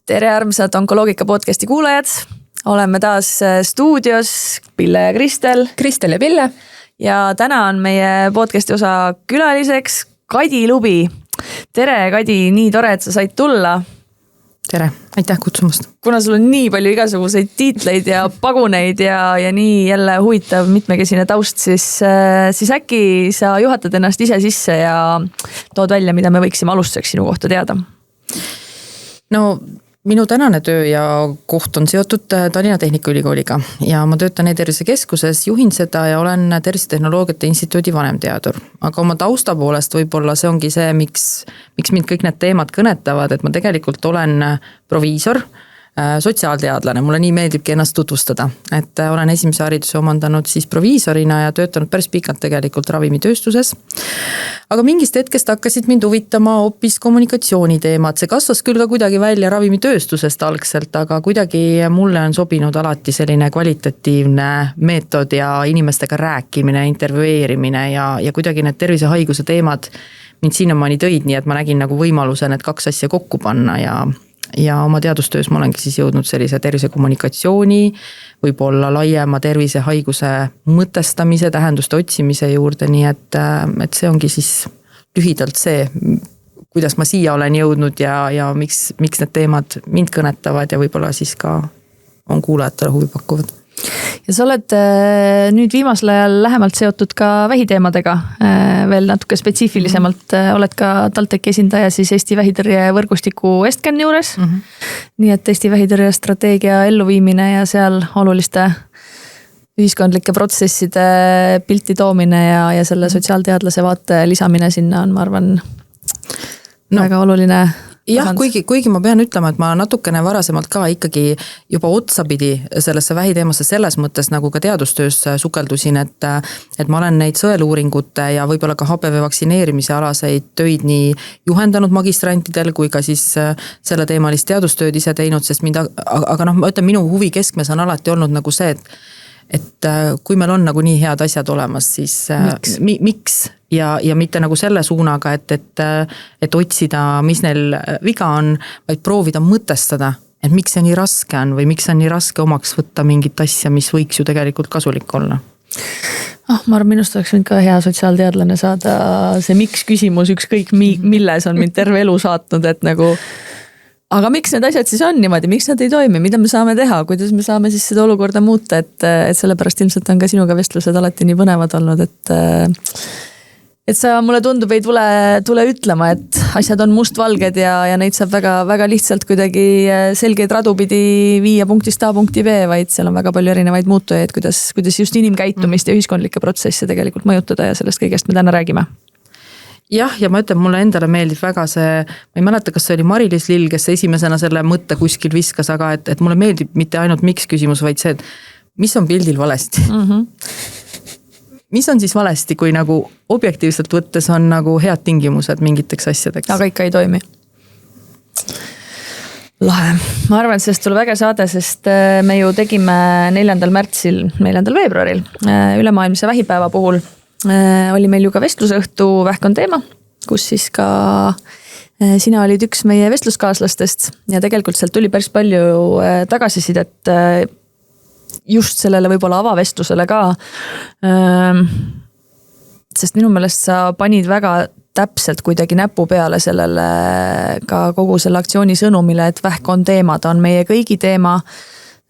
Tere armsad Onkoloogika podcasti kuulajad. Oleme taas stuudios Pille ja Kristel. Kristel ja Pille. Ja täna on meie podcasti osa külaliseks Kadi Lubi. Tere Kadi, nii tore, et sa said tulla. Tere, aitäh kutsumast. Kuna sul on nii palju igasuguseid tiitleid ja paguneid ja nii jälle huvitav mitmekesine taust, siis äkki sa juhatad ennast ise sisse ja tood välja, mida me võiksime alustuseks sinu kohta teada? No minu tänane töö ja koht on seotud Tallinna Tehnikaülikooliga ja ma töötan e-tervisekeskuses, juhin seda ja olen Tervisetehnoloogiate Instituudi vanemteadur. Aga oma tausta poolest võib-olla see ongi see, miks mind kõik need teemad kõnetavad, et ma tegelikult olen proviisor, sotsiaalteadlane, mulle nii meeldibki ennast tutvustada, et olen esimese hariduse omandanud siis proviisorina ja töötanud päris pikalt tegelikult ravimitööstuses. Aga mingist hetkest hakkasid mind huvitama hoopis kommunikatsiooniteemad, see kasvas küll ka kuidagi välja ravimitööstusest algselt, aga kuidagi mulle on sobinud alati selline kvalitatiivne meetod ja inimestega rääkimine, intervjueerimine ja kuidagi need tervisehaiguse teemad mind sinnamaani tõid, nii et ma nägin nagu võimaluse need kaks asja kokku panna ja oma teadustöös ma olengi siis jõudnud sellise tervisekommunikatsiooni, võib-olla laiema tervisehaiguse mõtestamise, tähenduste otsimise juurde, nii et see ongi siis lühidalt see, kuidas ma siia olen jõudnud ja miks need teemad mind kõnetavad ja võib-olla siis ka on kuulajatele huvi pakkuvad. Ja sa oled nüüd viimasel ajal lähemalt seotud ka vähiteemadega, veel natuke spetsiifilisemalt oled ka TalTechi esindaja siis Eesti vähitõrje võrgustiku Estgen juures. Nii et Eesti vähitõrje strateegia elluviimine ja seal oluliste ühiskondlike protsesside pilti toomine ja selle sotsiaalteadlase vaate lisamine sinna on, ma arvan, väga oluline. Jah, kuigi ma pean ütlema, et ma natukene varasemalt ka ikkagi juba otsapidi sellesse vähiteemasse selles mõttes nagu ka teadustöös sukeldusin, et ma olen neid sõeluuringute ja võib-olla ka HPV vaktsineerimise alaseid töid nii juhendanud magistrantidel kui ka siis selle teemalist teadustööd ise teinud, sest aga ma ütlen, minu huvi keskmes on alati olnud nagu see, et kui meil on nagu nii head asjad olemas, siis miks? Ja mitte nagu selle suunaga, et otsida, mis neil viga on, vaid proovida mõtestada, et miks see nii raske on või miks on nii raske omaks võtta mingit asja, mis võiks ju tegelikult kasulik olla. Ma arvan, minust oleks mind ka hea sotsiaalteadlane saada see miks küsimus ükskõik milles on mind terve elu saatnud, et nagu aga miks need asjad siis on niimoodi, miks nad ei toimi, mida me saame teha, kuidas me saame siis seda olukorda muuta, et sellepärast ilmselt on ka sinuga vestlused alati nii põnevad olnud, et sa mulle tundub ei tule ütlema, et asjad on mustvalged ja neid saab väga, väga lihtsalt kuidagi selgeid radu pidi viia punktist A punkti B, vaid seal on väga palju erinevaid muutujaid, kuidas just inimkäitumist ja ühiskondlikke protsesse tegelikult mõjutada ja sellest kõigest me täna räägime. Jah, ja ma ütlen, mulle endale meeldib väga see, ma ei mäleta, kas see oli Mari-Liis Lill, kes esimesena selle mõtte kuskil viskas, aga et mulle meeldib mitte ainult miks küsimus, vaid see, et mis on pildil valesti. Mis on siis valesti, kui nagu objektiivselt võttes on nagu head tingimused mingiteks asjadeks? Aga ikka ei toimi. Lahe. Ma arvan, et sellest tuleb väga saade, sest me ju tegime 4. märtsil, 4. veebruaril ülemaailmse vähipäeva puhul oli meil ju ka vestlusõhtu Vähk on teema, kus siis ka sina olid üks meie vestluskaaslastest ja tegelikult sealt tuli päris palju tagasisidet just sellele võib-olla avavestlusele ka. Sest minu meelest sa panid väga täpselt kuidagi näpu peale sellele ka kogu selle aktsiooni sõnumile, et vähk on teema, ta on meie kõigi teema.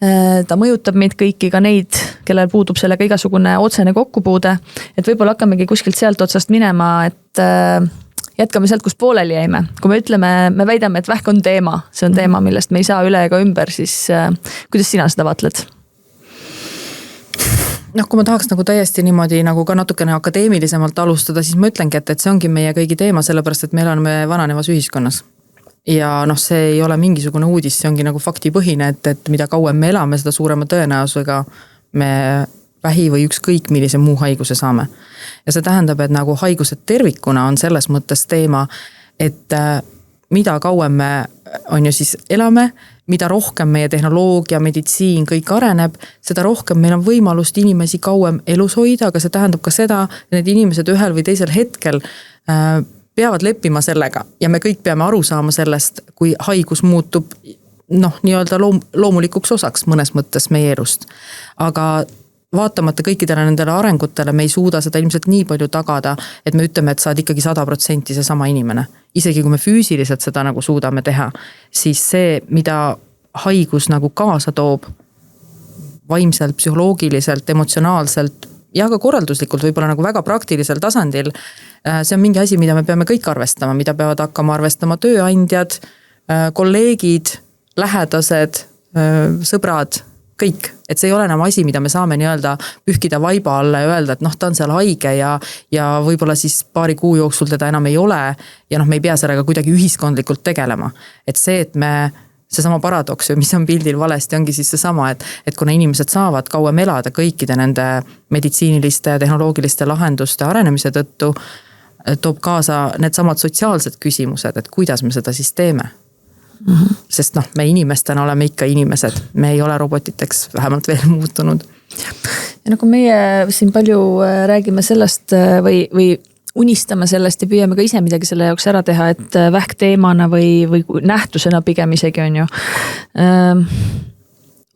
Ta mõjutab meid kõiki, ka neid, kellel puudub sellega igasugune otsene kokkupuude, et võib-olla hakkamegi kuskilt sealt otsast minema, et jätkame sealt, kus pooleli jäime. Kui me ütleme, me väidame, et vähk on teema, see on teema, millest me ei saa üle ega ümber, siis kuidas sina seda vaatled? Kui ma tahaks nagu täiesti niimoodi nagu ka natukene akadeemilisemalt alustada, siis ma ütlengi, et see ongi meie kõigi teema, sellepärast, et me elame vananevas ühiskonnas. Ja see ei ole mingisugune uudis, see ongi nagu faktipõhine, et mida kauem me elame, seda suurema tõenäosusega me vähi või ükskõik millise muu haiguse saame. Ja see tähendab, et nagu haigused tervikuna on selles mõttes teema, et mida kauem me on ju siis elame, mida rohkem meie tehnoloogia, meditsiin, kõik areneb, seda rohkem meil on võimalust inimesi kauem elus hoida, aga see tähendab ka seda, et need inimesed ühel või teisel hetkel peavad leppima sellega ja me kõik peame aru saama sellest, kui haigus muutub nii-öelda loomulikuks osaks mõnes mõttes meie elust. Aga vaatamata kõikidele nendele arengutele me ei suuda seda ilmselt nii palju tagada, et me ütleme, et sa oled ikkagi 100% seesama inimene. Isegi kui me füüsiliselt seda nagu suudame teha, siis see, mida haigus nagu kaasa toob vaimselt, psühholoogiliselt, emotsionaalselt ja ka korralduslikult võib-olla nagu väga praktilisel tasandil, see on mingi asi, mida me peame kõik arvestama, mida peavad hakkama arvestama tööandjad, kolleegid, lähedased, sõbrad, kõik, et see ei ole enam asi, mida me saame nii-öelda pühkida vaiba alla ja öelda, et ta on seal haige ja võib-olla siis paari kuu jooksul teda enam ei ole ja me ei pea sellega kuidagi ühiskondlikult tegelema. Et see, et seesama paradoks, mis on pildil valesti, ongi siis seesama, et kuna inimesed saavad kauem elada kõikide nende meditsiiniliste ja tehnoloogiliste lahenduste arenemise tõttu, toob kaasa need samad sotsiaalsed küsimused, et kuidas me seda siis teeme. Sest me inimestena oleme ikka inimesed, me ei ole robotiteks vähemalt veel muutunud. Ja kui meie siin palju räägime sellest või unistame sellest ja püüame ka ise midagi selle jaoks ära teha, et vähk teemana või nähtusena pigem isegi on ju,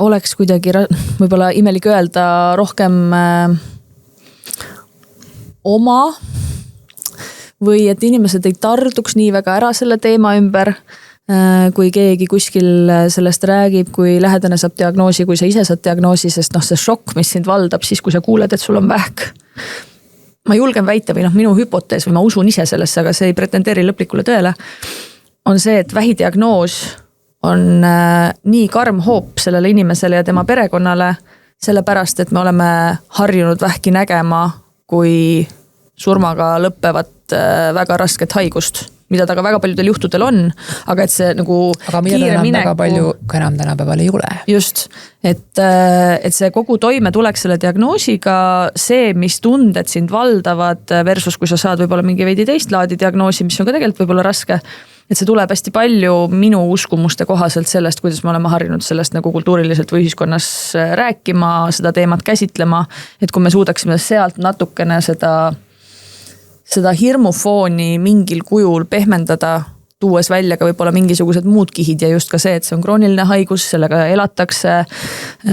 oleks kuidagi võib-olla imelik öelda rohkem oma või et inimesed ei tarduks nii väga ära selle teema ümber, kui keegi kuskil sellest räägib, kui lähedane saab diagnoosi, kui sa ise saad diagnoosi, sest see šokk, mis sind valdab siis, kui sa kuuled, et sul on vähk. Ma julgen väita või minu hüpotees või ma usun ise sellesse, aga see ei pretendeeri lõplikule tõele, on see, et vähidiagnoos on nii karm hoop sellele inimesele ja tema perekonnale, sellepärast, et me oleme harjunud vähki nägema kui surmaga lõppevat väga rasket haigust, mida ta ka väga paljudel juhtudel on, aga et see nagu aga mida ta enam väga palju ka enam tänapäeval ei ole. Just, et see kogu toime tuleks selle diagnoosiga, see, mis tunded sind valdavad versus kui sa saad võib-olla mingi veidi teist laadi diagnoosi, mis on ka tegelikult võib-olla raske, et see tuleb hästi palju minu uskumuste kohaselt sellest, kuidas me oleme harjunud sellest nagu kultuuriliselt või ühiskonnas rääkima, seda teemat käsitlema, et kui me suudaksime sealt natukene seda hirmufooni mingil kujul pehmendada, tuues välja ka võib-olla mingisugused muud kihid ja just ka see, et see on krooniline haigus, sellega elatakse,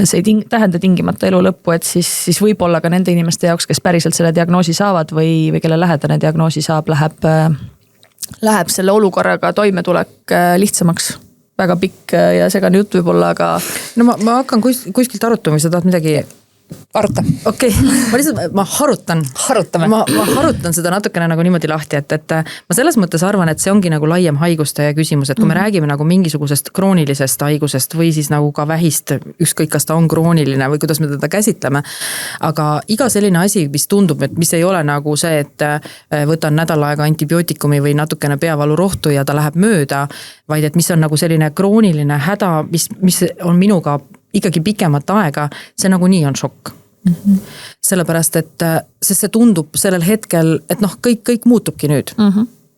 see ei tähenda tingimata elu lõppu, et siis võib-olla ka nende inimeste jaoks, kes päriselt selle diagnoosi saavad või kelle lähedane diagnoosi saab, läheb selle olukorraga toimetulek lihtsamaks. Väga pikk ja segane jutt võib-olla, aga... No ma hakkan kuskilt arutama, sa tahad midagi... Aruta. Okei, ma harutan. Harutame. Ma harutan seda natukene nagu niimoodi lahti, et ma selles mõttes arvan, et see ongi nagu laiem haiguste küsimus, et kui me räägime nagu mingisugusest kroonilisest haigusest või siis nagu ka vähist, ükskõik kas ta on krooniline või kuidas me teda käsitleme, aga iga selline asi, mis tundub, et mis ei ole nagu see, et võtan nädal aega antibiootikumi või natukene peavalurohtu ja ta läheb mööda, vaid et mis on nagu selline krooniline häda, mis on minuga ikkagi pikemat aega, see nagunii on šokk. Sellepärast, et see tundub sellel hetkel, et kõik muutubki nüüd.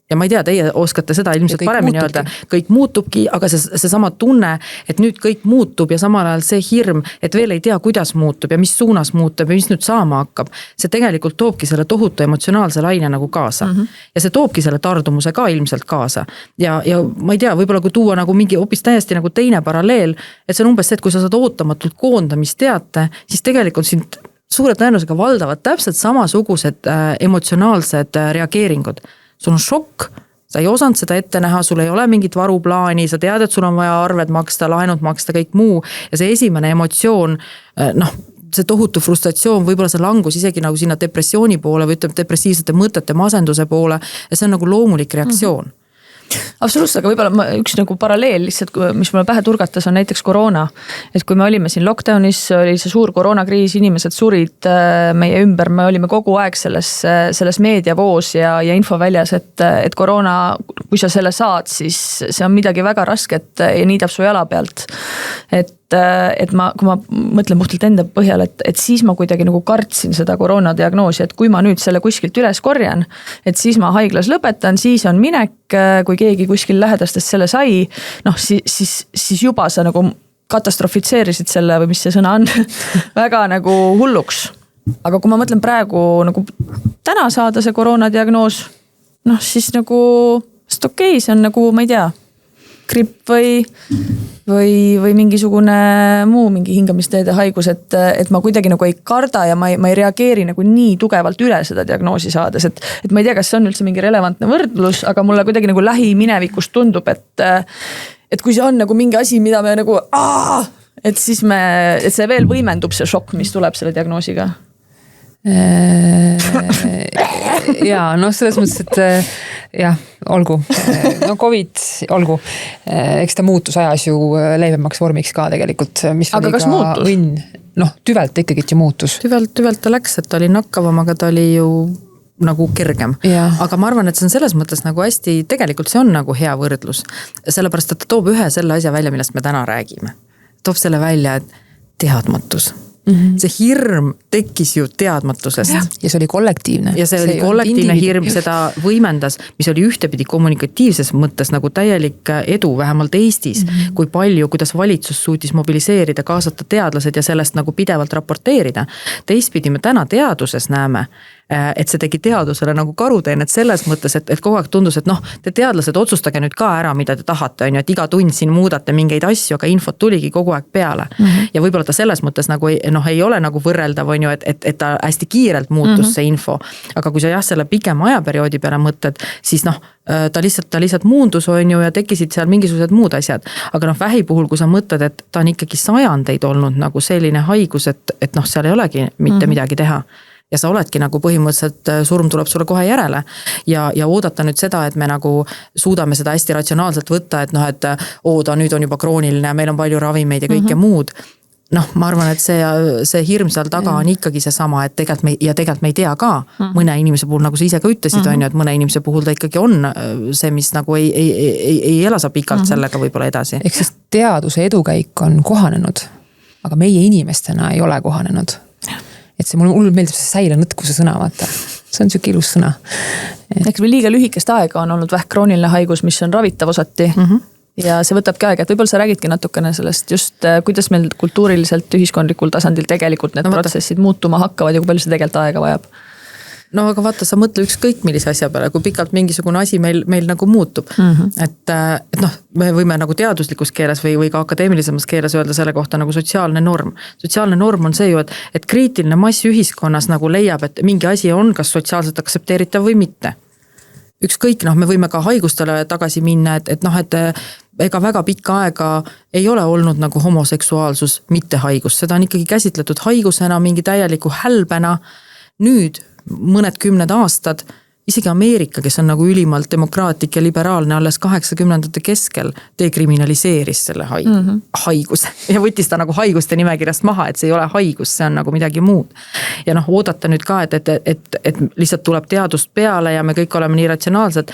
Ja ma ei tea, teie oskate seda ilmselt paremini öelda, kõik muutubki, aga see sama tunne, et nüüd kõik muutub ja samal ajal see hirm, et veel ei tea, kuidas muutub ja mis suunas muutub ja mis nüüd saama hakkab. See tegelikult toobki selle tohutu emotsionaalse laine nagu kaasa. Ja see toobki selle tardumuse ka ilmselt kaasa. Ja ma ei tea, võib-olla kui tuua nagu mingi hoopis täiesti nagu teine paralleel, et see on umbes see, et kui sa saad ootamatult koondamisteate, siis tegelikult sind suure tõenäosusega valdavad täpselt samasugused emotsionaalsed reageeringud. Sul on šokk, sa ei osanud seda ette näha, sul ei ole mingit varuplaani, sa tead, et sul on vaja arved maksta, laenud maksta, kõik muu. Ja see esimene emotsioon, see tohutu frustratsioon, võib-olla see langus isegi nagu sinna depressiooni poole või ütleme depressiivsete mõtete masenduse poole ja see on nagu loomulik reaktsioon. Absoluutselt, aga võib-olla üks nagu paralleel lihtsalt, mis mulle pähe turgatas, on näiteks koroona. Et kui me olime siin lockdownis, oli see suur koroonakriis, inimesed surid meie ümber, me olime kogu aeg selles meediavoos ja infoväljas, et koroona, kui sa selle saad, siis see on midagi väga rasket ja niidab su jala pealt. Et kui ma mõtlen puhtalt enda põhjal, et siis ma kuidagi nagu kartsin seda koroonadiagnoosi, et kui ma nüüd selle kuskilt üles korjan, et siis ma haiglas lõpetan, siis on minek, kui keegi kuskil lähedastest selle sai, siis juba sa nagu katastrofitseerisid selle või mis see sõna on, väga nagu hulluks. Aga kui ma mõtlen praegu nagu täna saada see koroonadiagnoos, siis nagu, sest okei, see on nagu, ma ei tea, gripp või mingisugune muu mingi hingamisteede haigus, et ma kuidagi nagu ei karda ja ma ei reageeri nagu nii tugevalt üle seda diagnoosi saades, et ma ei tea, kas see on üldse mingi relevantne võrdlus, aga mulle kuidagi nagu lähiminevikust tundub, et kui see on nagu mingi asi, mida me nagu et siis et see veel võimendub see šokk, mis tuleb selle diagnoosiga. Ja noh, selles mõttes, et jah, olgu, no COVID, olgu, eks ta muutus ajas ju leibemaks vormiks ka tegelikult, mis aga kas muutus? Noh, tüvelt ikkagi ju muutus. Tüvelt ta läks, et ta oli nakkavam, aga ta oli ju nagu kergem. Aga ma arvan, et see on selles mõttes nagu hästi, tegelikult see on nagu hea võrdlus. Sellepärast, et ta toob ühe selle asja välja, millest me täna räägime. Toob selle välja, et teadmatus. See hirm tekkis ju teadmatusest. Ja see oli kollektiivne. Ja see oli kollektiivne hirm, seda võimendas, mis oli ühtepidi kommunikatiivses mõttes nagu täielik edu, vähemalt Eestis, kui palju, kuidas valitsus suutis mobiliseerida, kaasata teadlased ja sellest nagu pidevalt raporteerida. Teistpidi me täna teaduses näeme, et see tegi teadusele nagu karuteenet selles mõttes, et kogu aeg tundus, et noh, te teadlased otsustage nüüd ka ära, mida te tahate, on ju, et iga tund siin muudate mingeid asju, aga infot tuligi kogu aeg peale. Ja võib-olla ta selles mõttes nagu ei ole nagu võrreldav, on ju, et ta hästi kiirelt muutus see info. Aga kui sa selle pikema ajaperioodi peale mõtled, siis noh, ta lihtsalt muundus, on ju, ja tekkisid seal mingisugused muud asjad. Aga noh, vähi puhul, kui sa mõtled, et ta on ikkagi sajandeid olnud nagu selline haigus, et noh, seal ei olegi mitte midagi teha. Ja sa oledki nagu põhimõtteliselt, surm tuleb sulle kohe järele ja oodata nüüd seda, et me nagu suudame seda hästi ratsionaalselt võtta, et noh, et ta nüüd on juba krooniline, meil on palju ravimeid ja kõike muud. Noh, ma arvan, et see hirm seal taga on ikkagi see sama, et tegelikult me ei tea ka mõne inimese puhul, nagu sa ise ka ütlesid, on ju, et mõne inimese puhul ta ikkagi on see, mis nagu ei ela sa pikalt sellega võib-olla edasi. Ehk siis teaduse edukäik on kohanenud, aga meie inimestena ei ole kohanenud. Et see mulle meeldib see säilenõtkuse sõna, vaata. See on siuke ilus sõna. Eks või liiga lühikest aega on olnud krooniline haigus, mis on ravitav osati. Ja see võtabki aega, et võib-olla sa räägidki natukene sellest just, kuidas meil kultuuriliselt ühiskondlikul tasandil tegelikult need protsessid muutuma hakkavad ja kui palju see tegelikult aega vajab. No aga vaata, sa mõtle ükskõik millise asja peale, kui pikalt mingisugune asi meil nagu muutub. Et noh, me võime nagu teaduslikus keeles või ka akadeemilisemas keeles öelda selle kohta nagu sotsiaalne norm. Sotsiaalne norm on see ju, et kriitiline mass ühiskonnas nagu leiab, et mingi asi on kas sotsiaalselt aksepteeritav või mitte. Ükskõik, noh, me võime ka haigustele tagasi minna, et noh, et ega väga pikka aega ei ole olnud nagu homoseksuaalsus mitte haigus. Seda on ikkagi käsitletud haigusena, mingi täieliku hälbena. Nüüd mõned 10 aastad, isegi Ameerika, kes on nagu ülimalt demokraatlik ja liberaalne alles 80ndate keskel, dekriminaliseeris selle haiguse ja võttis ta nagu haiguste nimekirjast maha, et see ei ole haigus, see on nagu midagi muud. Ja noh, oodata nüüd ka, et lihtsalt tuleb teadust peale ja me kõik oleme nii ratsionaalsed.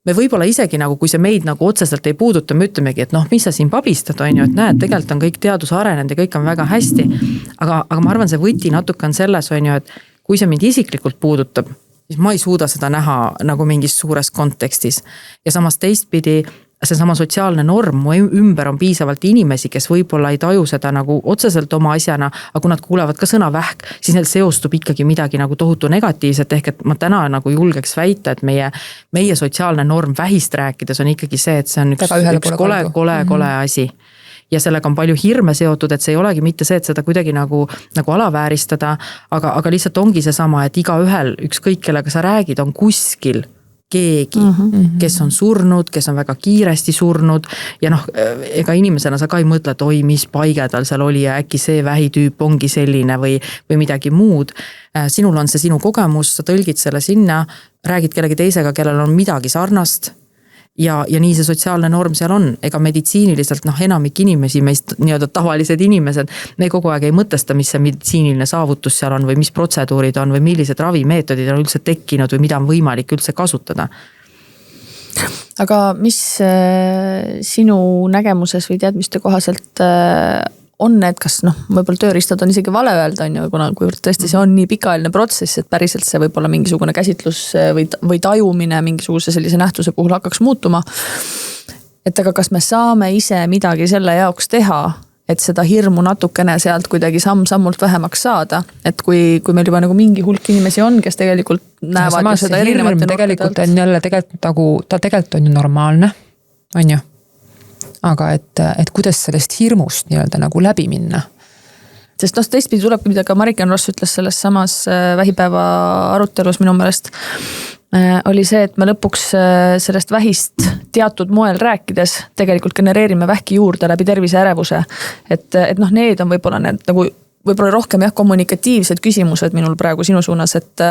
Me võib-olla isegi nagu, kui see meid nagu otseselt ei puuduta, me ütlemegi, et noh, mis sa siin pabistad, on ju, et näed, tegelikult on kõik teadus arenenud ja kõik on väga hästi. Aga ma arvan, see võti natuke on selles, on ju, et kui see mind isiklikult puudutab, siis ma ei suuda seda näha nagu mingis suures kontekstis. Ja samas teistpidi, see sama sotsiaalne norm, mu ümber on piisavalt inimesi, kes võib-olla ei taju seda nagu otseselt oma asjana, aga kui nad kuulevad ka sõna vähk, siis neil seostub ikkagi midagi nagu tohutu negatiivset, ehk et ma täna nagu julgeks väita, et meie sotsiaalne norm vähist rääkides on ikkagi see, et see on üks kole asi. Ja sellega on palju hirme seotud, et see ei olegi mitte see, et seda kuidagi nagu alavääristada, aga lihtsalt ongi see sama, et iga ühel, ükskõik kellega sa räägid, on kuskil keegi, kes on surnud, kes on väga kiiresti surnud ja noh, ega inimesena sa ka ei mõtle, et oi, mis paige tal seal oli ja äkki see vähitüüp ongi selline või midagi muud. Sinul on see sinu kogemus, sa tõlgid selle sinna, räägid kellegi teisega, kellel on midagi sarnast. Ja nii see sotsiaalne norm seal on, ega meditsiiniliselt enamik inimesi, meist nii-öelda tavalised inimesed, me kogu aeg ei mõtesta, mis see meditsiiniline saavutus seal on või mis protseduurid on või millised ravimeetodid on üldse tekkinud või mida on võimalik üldse kasutada. Aga mis sinu nägemuses või teadmiste kohaselt on need, kas võib-olla tööriistad on isegi vale öelda, on ju, kuivõrd tõesti see on nii pikaajaline protsess, et päriselt see võib-olla mingisugune käsitlus või tajumine mingisuguse sellise nähtuse puhul hakkaks muutuma. Et aga kas me saame ise midagi selle jaoks teha, et seda hirmu natukene sealt kuidagi samm-sammult vähemaks saada, et kui meil juba nagu mingi hulk inimesi on, kes tegelikult näevad seda erinevate nurkade alt. Tegelikult on jälle ta tegelikult on ju normaalne, on ju? aga et kuidas sellest hirmust nii-öelda nagu läbi minna. Sest teistpidi tulebki, mida ka Mariken Ross ütles selles samas vähipäeva arutelus minu meelest, oli see, et me lõpuks sellest vähist teatud moel rääkides tegelikult genereerime vähki juurde läbi terviseärevuse. Et need on võib-olla need nagu võib-olla rohkem kommunikatiivsed küsimused minul praegu sinu suunas, et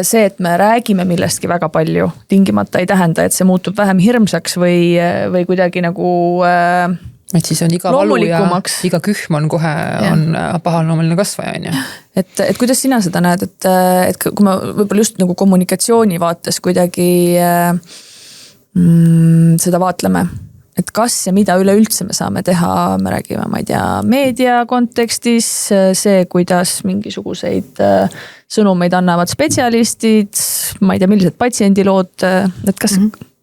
see, et me räägime millestki väga palju, tingimata ei tähenda, et see muutub vähem hirmsaks või kuidagi nagu et siis on iga valu ja iga kühm on kohe on pahaloomuline kasvaja, on ju. Et kuidas sina seda näed, et kui me võib-olla just nagu kommunikatsiooni vaates kuidagi seda vaatleme, et kas ja mida üleüldse me saame teha, me räägime, ma ei tea, meedia kontekstis, see, kuidas mingisuguseid sõnumeid annavad spetsialistid, ma ei tea, millised patsiendilood, et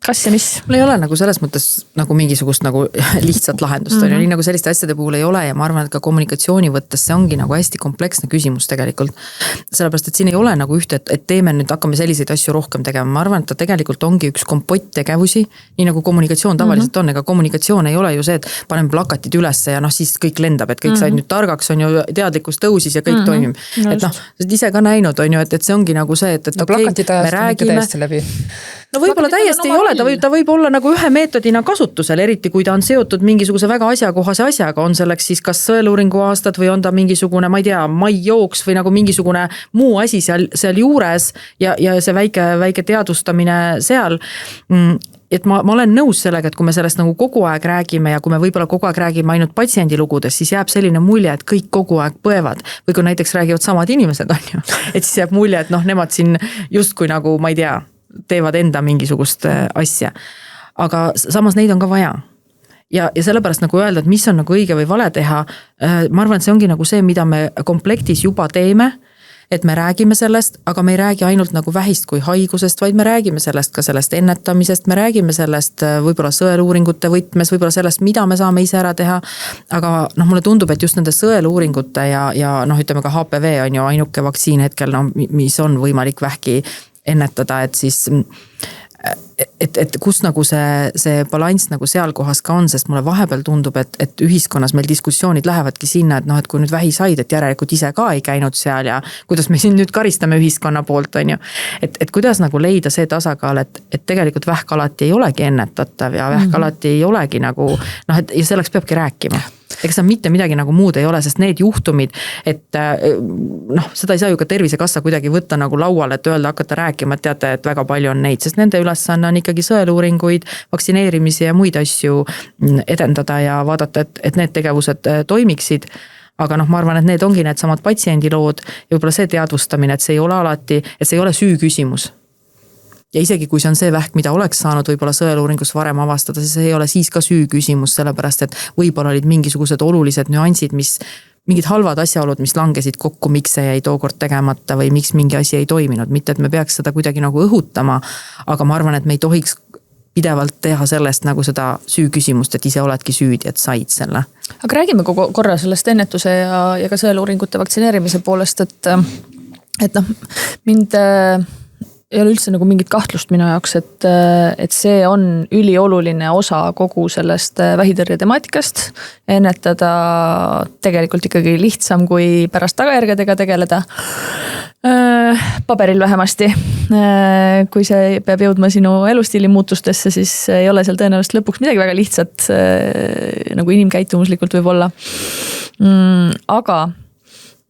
kas ja mis? Mul ei ole nagu selles mõttes nagu mingisugust nagu lihtsat lahendust, nii nagu selliste asjade puhul ei ole ja ma arvan, et ka kommunikatsiooni võttes see ongi nagu hästi kompleksne küsimus tegelikult. Sellepärast, et siin ei ole nagu ühte, et teeme nüüd, hakkame selliseid asju rohkem tegema. Ma arvan, et ta tegelikult ongi üks kompott tegevusi, nii nagu kommunikatsioon tavaliselt on, ega kommunikatsioon ei ole ju see, et paneme plakatid ülesse ja siis kõik lendab, et kõik said nüüd targaks, on ju teadlikkus tõusis ja kõik toimib. Et ise ka näinud on ju, et see ongi nagu see, et plakatid ajast täiesti läbi. No võib-olla täiesti ei ole, ta võib olla nagu ühe meetodina kasutusel, eriti kui ta on seotud mingisuguse väga asjakohase asjaga, on selleks siis kas sõeluuringu aastad või on ta mingisugune, ma ei tea, maijooks või nagu mingisugune muu asi seal juures ja see väike teadvustamine seal. Et ma olen nõus sellega, et kui me sellest nagu kogu aeg räägime ja kui me võib-olla kogu aeg räägime ainult patsiendilugudes, siis jääb selline mulje, et kõik kogu aeg põevad. Või kui näiteks räägivad samad inimesed, on ju, et siis jääb mulje, et nemad siin justkui nagu, ma ei tea, teevad enda mingisugust asja. Aga samas neid on ka vaja. Ja sellepärast nagu öelda, et mis on nagu õige või vale teha, ma arvan, et see ongi nagu see, mida me komplektis juba teeme, et me räägime sellest, aga me ei räägi ainult nagu vähist kui haigusest, vaid me räägime sellest ka sellest ennetamisest, me räägime sellest võib-olla sõeluuringute võtmes, võib-olla sellest, mida me saame ise ära teha, aga mulle tundub, et just nende sõeluuringute ja ütleme ka HPV on ju ainuke vaktsiin hetkel, mis on võimalik vähki ennetada, et siis et kus nagu see balanss nagu seal kohas ka on, sest mulle vahepeal tundub, et ühiskonnas meil diskussioonid lähevadki sinna, et kui nüüd vähi said, et järelikult ise ka ei käinud seal ja kuidas me siin nüüd karistame ühiskonna poolt, on ju. Et kuidas nagu leida see tasakaal, et tegelikult vähk alati ei olegi ennetatav ja vähk alati ei olegi nagu, ja selleks peabki rääkima. Ega seda mitte midagi nagu muud ei ole, sest need juhtumid, et seda ei saa ju ka Tervisekassa kuidagi võtta nagu lauale, et öelda, hakata rääkima, et teate, et väga palju on neid, sest nende ülesanne on ikkagi sõeluuringuid, vaktsineerimisi ja muid asju edendada ja vaadata, et need tegevused toimiksid. Aga ma arvan, et need ongi need samad patsiendilood ja võib-olla see teadvustamine, et see ei ole alati, et see ei ole süü küsimus. Ja isegi kui see on see vähk, mida oleks saanud võib-olla sõeluuringus varem avastada, siis ei ole siis ka süü küsimus, sellepärast et võib-olla olid mingisugused olulised nüansid, mingid halvad asjaolud, mis langesid kokku, miks see jäi tookord tegemata või miks mingi asi ei toiminud. Mitte, et me peaks seda kuidagi nagu õhutama, aga ma arvan, et me ei tohiks pidevalt teha sellest nagu seda süü küsimust, et ise oledki süüdi, et said selle. Aga räägime korra sellest ennetuse ja ka sõeluuringute vaktsineerimise poolest, et mind ei ole üldse nagu mingit kahtlust minu jaoks, et see on ülioluline osa kogu sellest vähitõrje temaatikast. Ennetada tegelikult ikkagi lihtsam kui pärast tagajärgedega tegeleda. Paberil vähemasti. Kui see peab jõudma sinu elustiili muutustesse, siis ei ole seal tõenäoliselt lõpuks midagi väga lihtsat nagu inimkäitumuslikult võib olla. Aga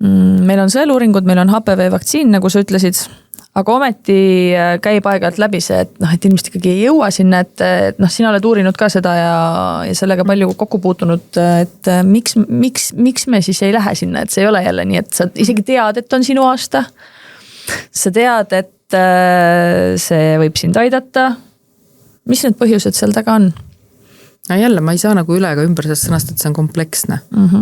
meil on sõeluuringud, meil on HPV vaktsiin, nagu sa ütlesid. Aga ometi käib aeg-ajalt läbi see, et inimesed ikkagi ei jõua sinna, et sina oled uurinud ka seda ja sellega palju kokku puutunud, et miks me siis ei lähe sinna, et see ei ole jälle nii, et sa isegi tead, et on sinu aasta. Sa tead, et see võib sind aidata. Mis need põhjused seal taga on? No jälle, ma ei saa nagu üle ka ümber sellest sõnast, et see on kompleksne.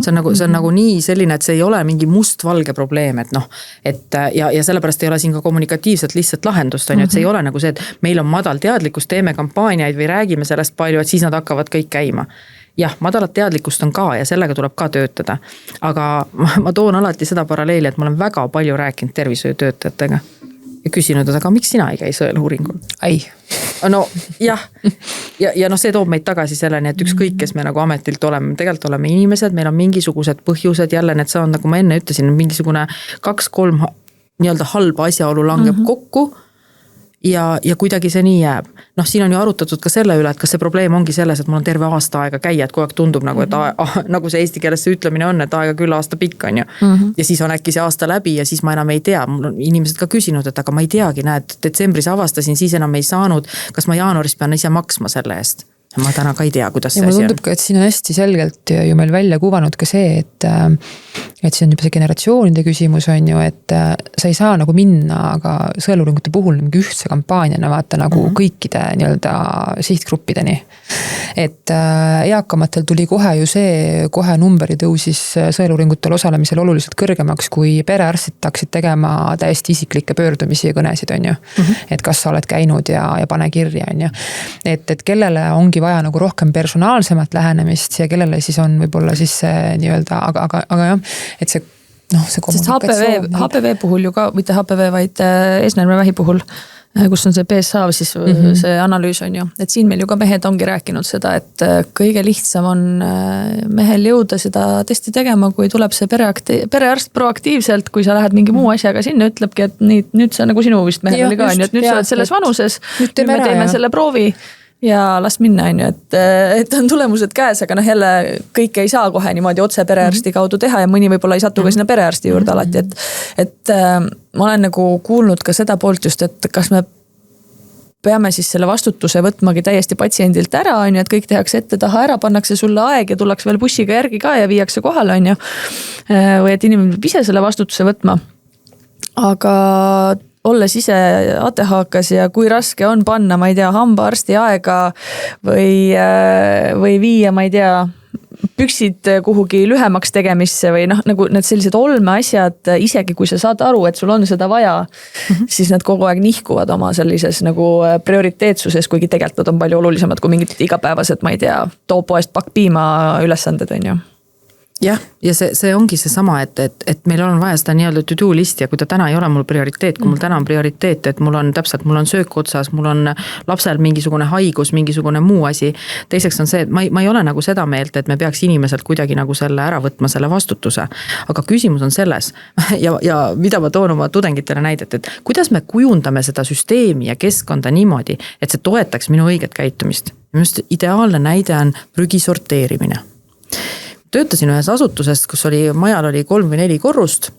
See on nagu nii selline, et see ei ole mingi must-valge probleem, et ja sellepärast ei ole siin ka kommunikatiivselt lihtsalt lahendust, on ju, et see ei ole nagu see, et meil on madal teadlikkus, teeme kampaaniaid või räägime sellest palju, et siis nad hakkavad kõik käima. Jah, madalat teadlikkust on ka ja sellega tuleb ka töötada. Aga ma toon alati seda paralleeli, et ma olen väga palju rääkinud tervishoiutöötajatega. ja küsinud, et aga miks sina ei käi sõeluuringul? Ai. No jah, ja noh, see toob meid tagasi selleni, et ükskõik, kes me nagu ametilt oleme, tegelikult oleme inimesed, meil on mingisugused põhjused, jälle need on, nagu ma enne ütlesin, mingisugune 2-3 nii-öelda halba asjaolu langeb kokku ja kuidagi see nii jääb. Noh, siin on ju arutatud ka selle üle, et kas see probleem ongi selles, et mul on terve aasta aega käia, et kogu aeg tundub nagu, et nagu see eesti keeles see ütlemine on, et aega küll aasta pikk on ju. Ja siis on äkki see aasta läbi ja siis ma enam ei tea. Mul on inimesed ka küsinud, et aga ma ei teagi, näed, detsembris avastasin, siis enam ei saanud. Kas ma jaanuaris pean ise maksma selle eest? Ma täna ka ei tea, kuidas see asi on. Ja tundub ka, et siin on hästi selgelt ju meil välja kuvanud ka see, et see on juba see generatsioonide küsimus on ju, et sa ei saa nagu minna, aga sõeluuringute puhul mingi ühtse kampaaniana vaata nagu kõikide nii-öelda sihtgruppideni. Et eakamatel tuli kohe ju see, kohe numberi tõusis sõeluuringutel osalemisel oluliselt kõrgemaks, kui perearstid taksid tegema täiesti isiklikke pöördumisi ja kõnesid on ju. Et kas sa oled käinud ja pane kirja on ju. Et kellele ongi vaja nagu rohkem personaalsemat lähenemist ja kellele siis on võib-olla siis nii-öelda, aga jah, et see kommunikatsioon. HPV puhul ju ka, mitte HPV, vaid eesnäärmevähi puhul, kus on see PSA, siis see analüüs on ju. Et siin meil ju ka mehed ongi rääkinud seda, et kõige lihtsam on mehel jõuda seda testi tegema, kui tuleb see perearst proaktiivselt, kui sa lähed mingi muu asjaga sinna, ütlebki, et nüüd see nagu sinu vist mehel oli ka, et nüüd sa oled selles vanuses, nüüd me teeme selle proovi ja las minna on ju, et on tulemused käes, aga noh jälle kõike ei saa kohe niimoodi otse perearsti kaudu teha ja mõni võib-olla ei satu ka sinna perearsti juurde alati, et ma olen nagu kuulnud ka seda poolt just, et kas me peame siis selle vastutuse võtmagi täiesti patsiendilt ära on ju, et kõik tehakse ette taha ära, pannakse sulle aeg ja tullakse veel bussiga järgi ka ja viiakse kohale on ju, või et inimene peab ise selle vastutuse võtma, aga olles ise ATH-kas ja kui raske on panna, ma ei tea, hambaarsti aega või viia, ma ei tea, püksid kuhugi lühemaks tegemisse või noh, nagu need sellised olmeasjad, isegi kui sa saad aru, et sul on seda vaja, siis nad kogu aeg nihkuvad oma sellises nagu prioriteetsuses, kuigi tegelikult nad on palju olulisemad kui mingid igapäevased, ma ei tea, too poest pakk piima ülesanded on ju. Jah, ja see ongi see sama, et meil on vaja seda nii-öelda to-do listi ja kui ta täna ei ole mul prioriteet, kui mul täna on prioriteet, et mul on söök otsas, mul on lapsel mingisugune haigus, mingisugune muu asi. Teiseks on see, et ma ei ole nagu seda meelt, et me peaks inimeselt kuidagi nagu selle ära võtma, selle vastutuse. Aga küsimus on selles ja mida ma toon oma tudengitele näidet, et kuidas me kujundame seda süsteemi ja keskkonda niimoodi, et see toetaks minu õiget käitumist. Just ideaalne näide on prügi sorteerimine. Töötasin ühes asutuses, kus majal oli 3 või 4 korrust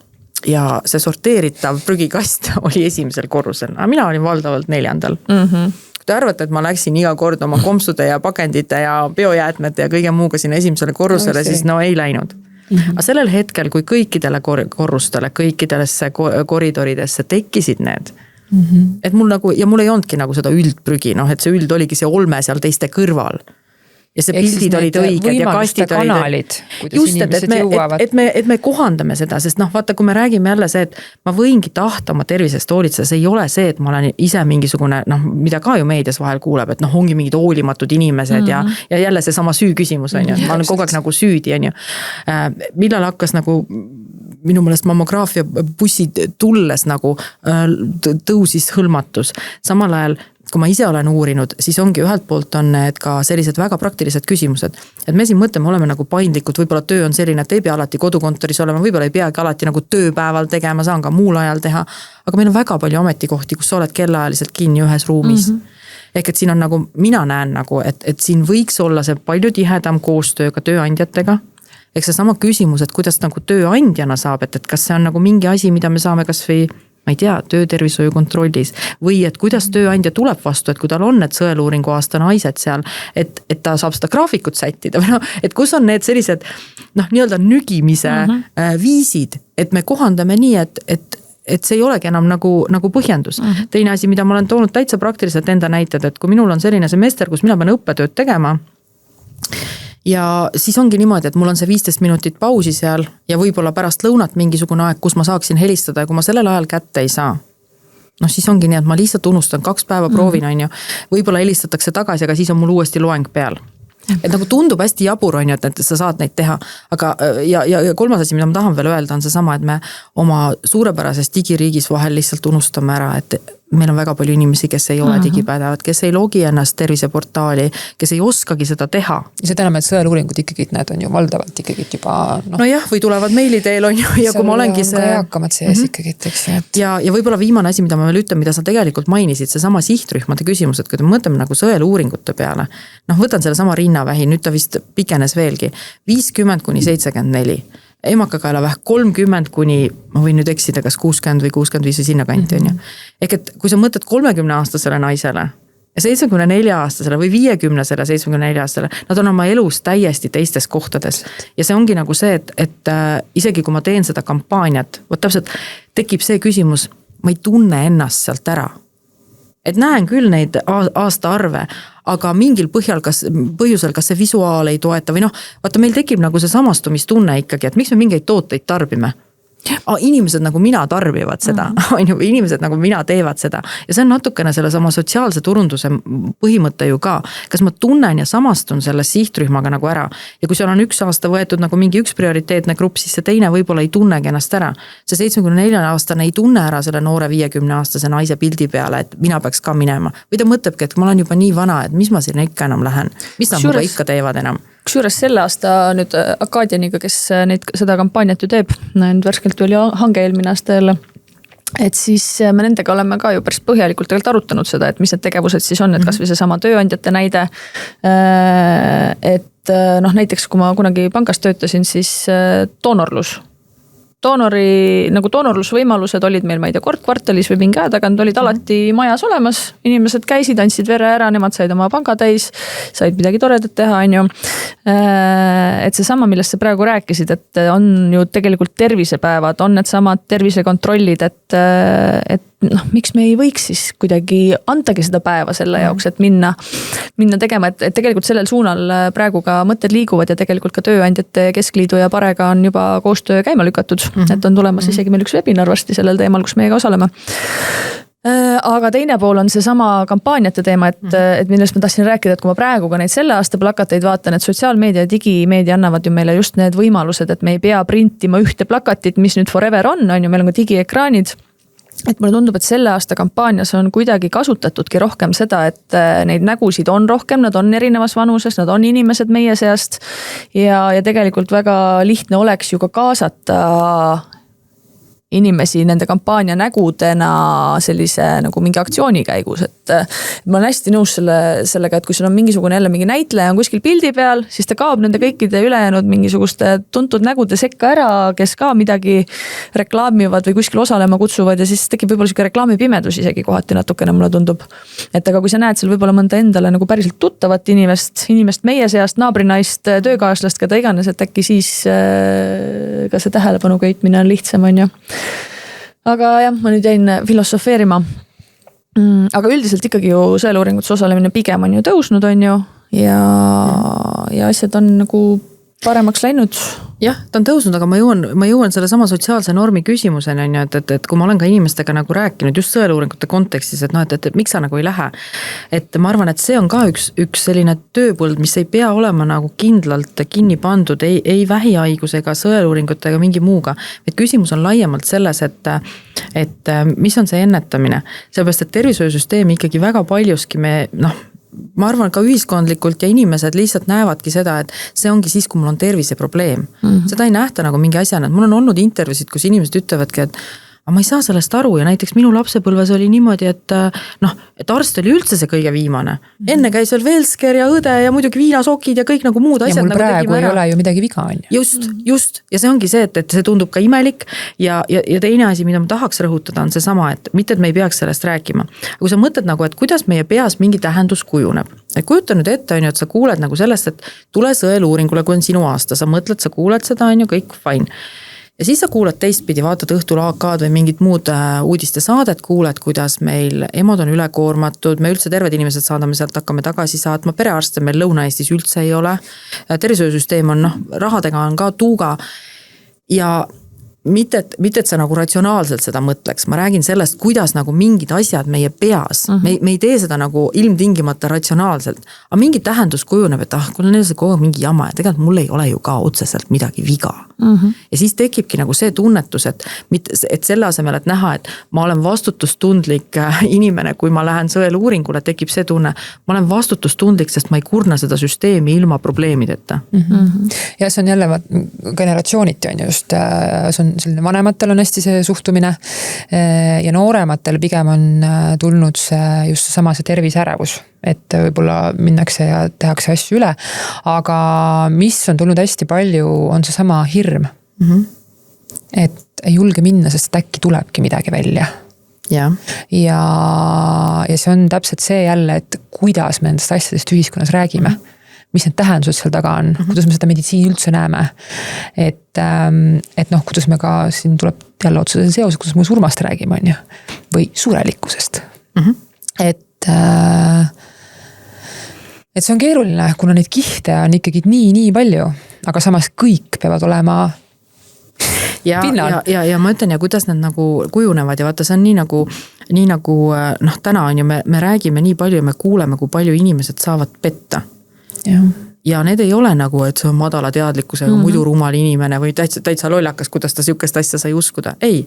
ja see sorteeritav prügikast oli esimesel korrusel. Aga mina olin valdavalt 4. Kui te arvate, et ma läksin iga kord oma kompsude ja pakendite ja biojäätmete ja kõige muuga sinna esimesele korrusele, siis no ei läinud. Aga sellel hetkel, kui kõikidele korrustele, kõikidesse koridoridesse tekkisid need, et mul nagu, ja mul ei olnudki nagu seda üldprügi, noh, et see üld oligi see olme seal teiste kõrval. Ja see pildid olid õiged ja kastid olid. Just, et me kohandame seda, sest noh, vaata, kui me räägime jälle see, et ma võingi tahta oma tervisest hoolitseda, see ei ole see, et ma olen ise mingisugune, noh, mida ka ju meedias vahel kuuleb, et noh, ongi mingid hoolimatud inimesed ja jälle see sama süü küsimus on ju, ma olen kogu aeg nagu süüdi on ju. Millal hakkas nagu minu meelest mammograafia bussid tulles nagu tõusis hõlmatus. Samal ajal kui ma ise olen uurinud, siis ongi ühelt poolt on need ka sellised väga praktilised küsimused. Et me siin mõtleme, oleme nagu paindlikud, võib-olla töö on selline, et ei pea alati kodukontoris olema, võib-olla ei peagi alati nagu tööpäeval tegema, saan ka muul ajal teha. Aga meil on väga palju ametikohti, kus sa oled kellaajaliselt kinni ühes ruumis. Ehk et siin on nagu, mina näen nagu, et siin võiks olla see palju tihedam koostööga tööandjatega. Ehk see sama küsimus, et kuidas nagu tööandjana saab, et kas see on nagu mingi asi, mida me saame kas või ma ei tea, töötervishoiu kontrollis või et kuidas tööandja tuleb vastu, et kui tal on need sõeluuringu aasta naised seal, et ta saab seda graafikut sättida või noh, et kus on need sellised noh, nii-öelda nügimise viisid, et me kohandame nii, et see ei olegi enam nagu põhjendus. Teine asi, mida ma olen toonud täitsa praktiliselt enda näited, et kui minul on selline semester, kus mina pean õppetööd tegema, ja siis ongi niimoodi, et mul on see 15 minutit pausi seal ja võib-olla pärast lõunat mingisugune aeg, kus ma saaksin helistada ja kui ma sellel ajal kätte ei saa. noh siis ongi nii, et ma lihtsalt unustan 2 päeva proovin on ju, võib-olla helistatakse tagasi, aga siis on mul uuesti loeng peal. et nagu tundub hästi jabur on ju, et sa saad neid teha, aga ja kolmas asi, mida ma tahan veel öelda, on see sama, et me oma suurepärases digiriigis vahel lihtsalt unustame ära, et meil on väga palju inimesi, kes ei ole digipädevad, kes ei logi ennast terviseportaali, kes ei oskagi seda teha. Ja seda enam, et sõeluuringud ikkagi, need on ju valdavalt ikkagi juba no jah, või tulevad meili teel on ju, ja kui ma olengi see eakamad sees ikkagi, eks. Ja võib-olla viimane asi, mida ma veel ütlen, mida sa tegelikult mainisid, see sama sihtrühmade küsimus, et kui te mõtleme nagu sõeluuringute peale, võtan selle sama rinnavähi, nüüd ta vist pikenes veelgi, 50–74. emakakaelavähk 30 kuni, ma võin nüüd eksida, kas 60 või 65 või sinna kanti on ju. Ehk et kui sa mõtled 30-aastasele naisele ja 74-aastasele või 50-sele 74-aastasele, nad on oma elus täiesti teistes kohtades. Ja see ongi nagu see, et isegi kui ma teen seda kampaaniat, täpselt tekib see küsimus, ma ei tunne ennast sealt ära. Et näen küll neid aastaarve, aga mingil põhjusel, kas see visuaal ei toeta või vaata meil tekib nagu see samastumistunne ikkagi, et miks me mingeid tooteid tarbime. Inimesed nagu mina tarbivad seda, inimesed nagu mina teevad seda ja see on natukene selle sama sotsiaalse turunduse põhimõte ju ka, kas ma tunnen ja samastun selle sihtrühmaga nagu ära ja kui seal on üks aasta võetud nagu mingi üks prioriteetne grupp, siis see teine võib-olla ei tunnegi ennast ära. See 74-aastane ei tunne ära selle noore 50-aastase naise pildi peale, et mina peaks ka minema või ta mõtlebki, et ma olen juba nii vana, et mis ma sinna ikka enam lähen, mis nad mulle ikka teevad enam. Kusjuures selle aasta nüüd Akaadianiga, kes seda kampaaniat ju teeb, nüüd värskelt oli hange eelmine aasta jälle, et siis me nendega oleme ka ju päris põhjalikult arutanud seda, et mis need tegevused siis on, et kas või see sama tööandjate näide, et näiteks kui ma kunagi pangas töötasin, siis doonorlusvõimalused olid meil, ma ei tea, kord kvartalis või mingi aja tagant olid alati majas olemas, inimesed käisid, andsid vere ära, nemad said oma panga täis, said midagi toredat teha, on ju. Et see sama, millest sa praegu rääkisid, et on ju tegelikult tervisepäevad, on need samad tervisekontrollid, et miks me ei võiks siis kuidagi antagi seda päeva selle jaoks, et minna tegema, et tegelikult sellel suunal praegu ka mõtted liiguvad ja tegelikult ka Tööandjate Keskliidu ja Parega on juba koostöö käima lükatud, et on tulemas isegi meil üks webinar varsti sellel teemal, kus meiega osaleme. Aga teine pool on see sama kampaaniate teema, et millest ma tahtsin rääkida, et kui ma praegu ka neid selle aasta plakateid vaatan, et sotsiaalmeedia ja digimeedia annavad ju meile just need võimalused, et me ei pea printima ühte plakatit, mis nüüd forever on ju, meil on ka digiekraanid. Et mulle tundub, et selle aasta kampaanias on kuidagi kasutatudki rohkem seda, et neid nägusid on rohkem, nad on erinevas vanuses, nad on inimesed meie seast ja tegelikult väga lihtne oleks ju ka kaasata inimesi nende kampaania nägudena sellise nagu mingi aktsiooni käigus, et ma olen hästi nõus sellega, et kui sul on mingisugune jälle mingi näitleja on kuskil pildi peal, siis ta kaob nende kõikide ülejäänud mingisuguste tuntud nägude sekka ära, kes ka midagi reklaamivad või kuskil osalema kutsuvad ja siis tekib võib-olla siuke reklaamipimedus isegi kohati natukene, mulle tundub. Et aga kui sa näed seal võib-olla mõnda endale nagu päriselt tuttavat inimest meie seast, naabrinaist, töökaaslast, keda iganes, et äkki siis ka see tähelepanu köitmine on lihtsam, on ju. Aga jah, ma nüüd jäin filosofeerima. Aga üldiselt ikkagi ju sõeluuringutes osalemine pigem on ju tõusnud, on ju, ja asjad on nagu paremaks läinud. Jah, ta on tõusnud, aga ma jõuan selle sama sotsiaalse normi küsimuseni, et kui ma olen ka inimestega nagu rääkinud just sõeluuringute kontekstis, et miks sa nagu ei lähe. Et ma arvan, et see on ka üks selline tööpõld, mis ei pea olema nagu kindlalt kinni pandud, ei vähihaiguse ega sõeluuringute ega mingi muuga. Et küsimus on laiemalt selles, et mis on see ennetamine. Sellepärast, et tervishoiusüsteem ikkagi väga paljuski ma arvan ka ühiskondlikult ja inimesed lihtsalt näevadki seda, et see ongi siis, kui mul on terviseprobleem. Seda ei nähta nagu mingi asjana, et mul on olnud intervjuusid, kus inimesed ütlevadki, et ma ei saa sellest aru ja näiteks minu lapsepõlves oli niimoodi, et arst oli üldse see kõige viimane. Enne käis veel Velsker ja õde ja muidugi viinasokid ja kõik nagu muud asjad. Ja mul praegu ei ole ju midagi viga on. Just. Ja see ongi see, et see tundub ka imelik ja teine asi, mida ma tahaks rõhutada, on see sama, et mitte, et me ei peaks sellest rääkima. Aga kui sa mõtled nagu, et kuidas meie peas mingi tähendus kujuneb. Et kujuta nüüd ette, et sa kuuled nagu sellest, et tule sõeluuringule, kui on sinu aasta, sa mõtled, sa kuuled seda, on ju, kõik fine. Ja siis sa kuuled teistpidi, vaatad õhtul AK-d või mingit muud uudiste saadet, kuuled, kuidas meil emad on ülekoormatud, me üldse terved inimesed saadame sealt, hakkame tagasi saatma, perearste meil Lõuna-Eestis üldse ei ole, tervishoiusüsteem on, rahadega on ka tuuga ja mitte, et sa nagu ratsionaalselt seda mõtleks, ma räägin sellest, kuidas nagu mingid asjad meie peas, me ei tee seda nagu ilmtingimata ratsionaalselt, aga mingi tähendus kujuneb, et kui neil see kogu mingi jama ja tegelikult mul ei ole ju ka otseselt midagi viga. Ja siis tekibki nagu see tunnetus, et selle asemel, et näha, et ma olen vastutustundlik inimene, kui ma lähen sõeluuringule, tekib see tunne, ma olen vastutustundlik, sest ma ei kurna seda süsteemi ilma probleemideta. Ja see on jälle generatsiooniti on just, see on selline vanematel on hästi see suhtumine ja noorematel pigem on tulnud see just sama see tervisärevus, et võib-olla minnakse ja tehakse asju üle, aga mis on tulnud hästi palju, on see sama hirm. Et ei julge minna, sest äkki tulebki midagi välja. Ja see on täpselt see jälle, et kuidas me nendest asjadest ühiskonnas räägime. Mis need tähendused seal taga on, kuidas me seda meditsiini üldse näeme. Et kuidas me ka, siin tuleb jälle otsese seos, kuidas me surmast räägime, on ju, või surelikkusest. Et see on keeruline, kuna neid kihte on ikkagi nii palju, aga samas kõik peavad olema pinnal. Ja ma ütlen, ja kuidas need nagu kujunevad ja vaata, see on nii nagu täna on ju, me räägime nii palju ja me kuuleme, kui palju inimesed saavad petta. Ja need ei ole nagu, et see on madala teadlikkusega muidu rumal inimene või täitsa lollakas, kuidas ta sihukest asja sai uskuda. Ei,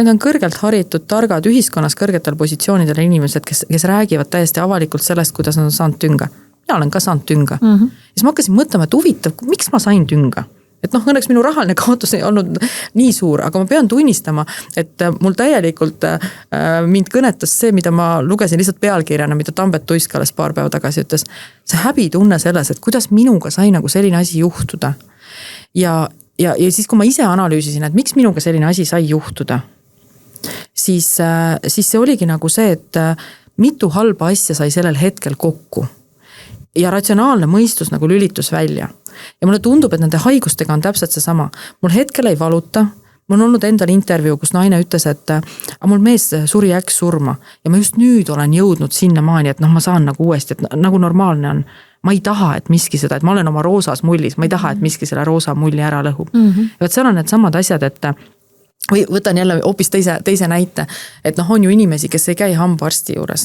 need on kõrgelt haritud, targad ühiskonnas kõrgetel positsioonidel inimesed, kes räägivad täiesti avalikult sellest, kuidas nad on saanud tünga. Mina olen ka saanud tünga. Ja siis ma hakkasin mõtlema, et huvitav, miks ma sain tünga? Et õnneks minu rahaline kaotus ei olnud nii suur, aga ma pean tunnistama, et mul täielikult mind kõnetas see, mida ma lugesin lihtsalt pealkirjana, mida Tambet Tuisk alles paar päeva tagasi ütles. See häbitunne selles, et kuidas minuga sai nagu selline asi juhtuda. Ja siis, kui ma ise analüüsisin, et miks minuga selline asi sai juhtuda, siis see oligi nagu see, et mitu halba asja sai sellel hetkel kokku. Ja ratsionaalne mõistus nagu lülitus välja. Ja mulle tundub, et nende haigustega on täpselt see sama. Mul hetkel ei valuta. Mul on olnud endal intervjuu, kus naine ütles, et mul mees suri äks surma. Ja ma just nüüd olen jõudnud sinna maani, et ma saan nagu uuesti, et nagu normaalne on. Ma ei taha, et miski seda, et ma olen oma roosas mullis. Ma ei taha, et miski selle roosa mulli ära lõhub. Ja võt seal on need samad asjad, et või võtan jälle hoopis teise näite, et on ju inimesi, kes ei käi hambaarsti juures.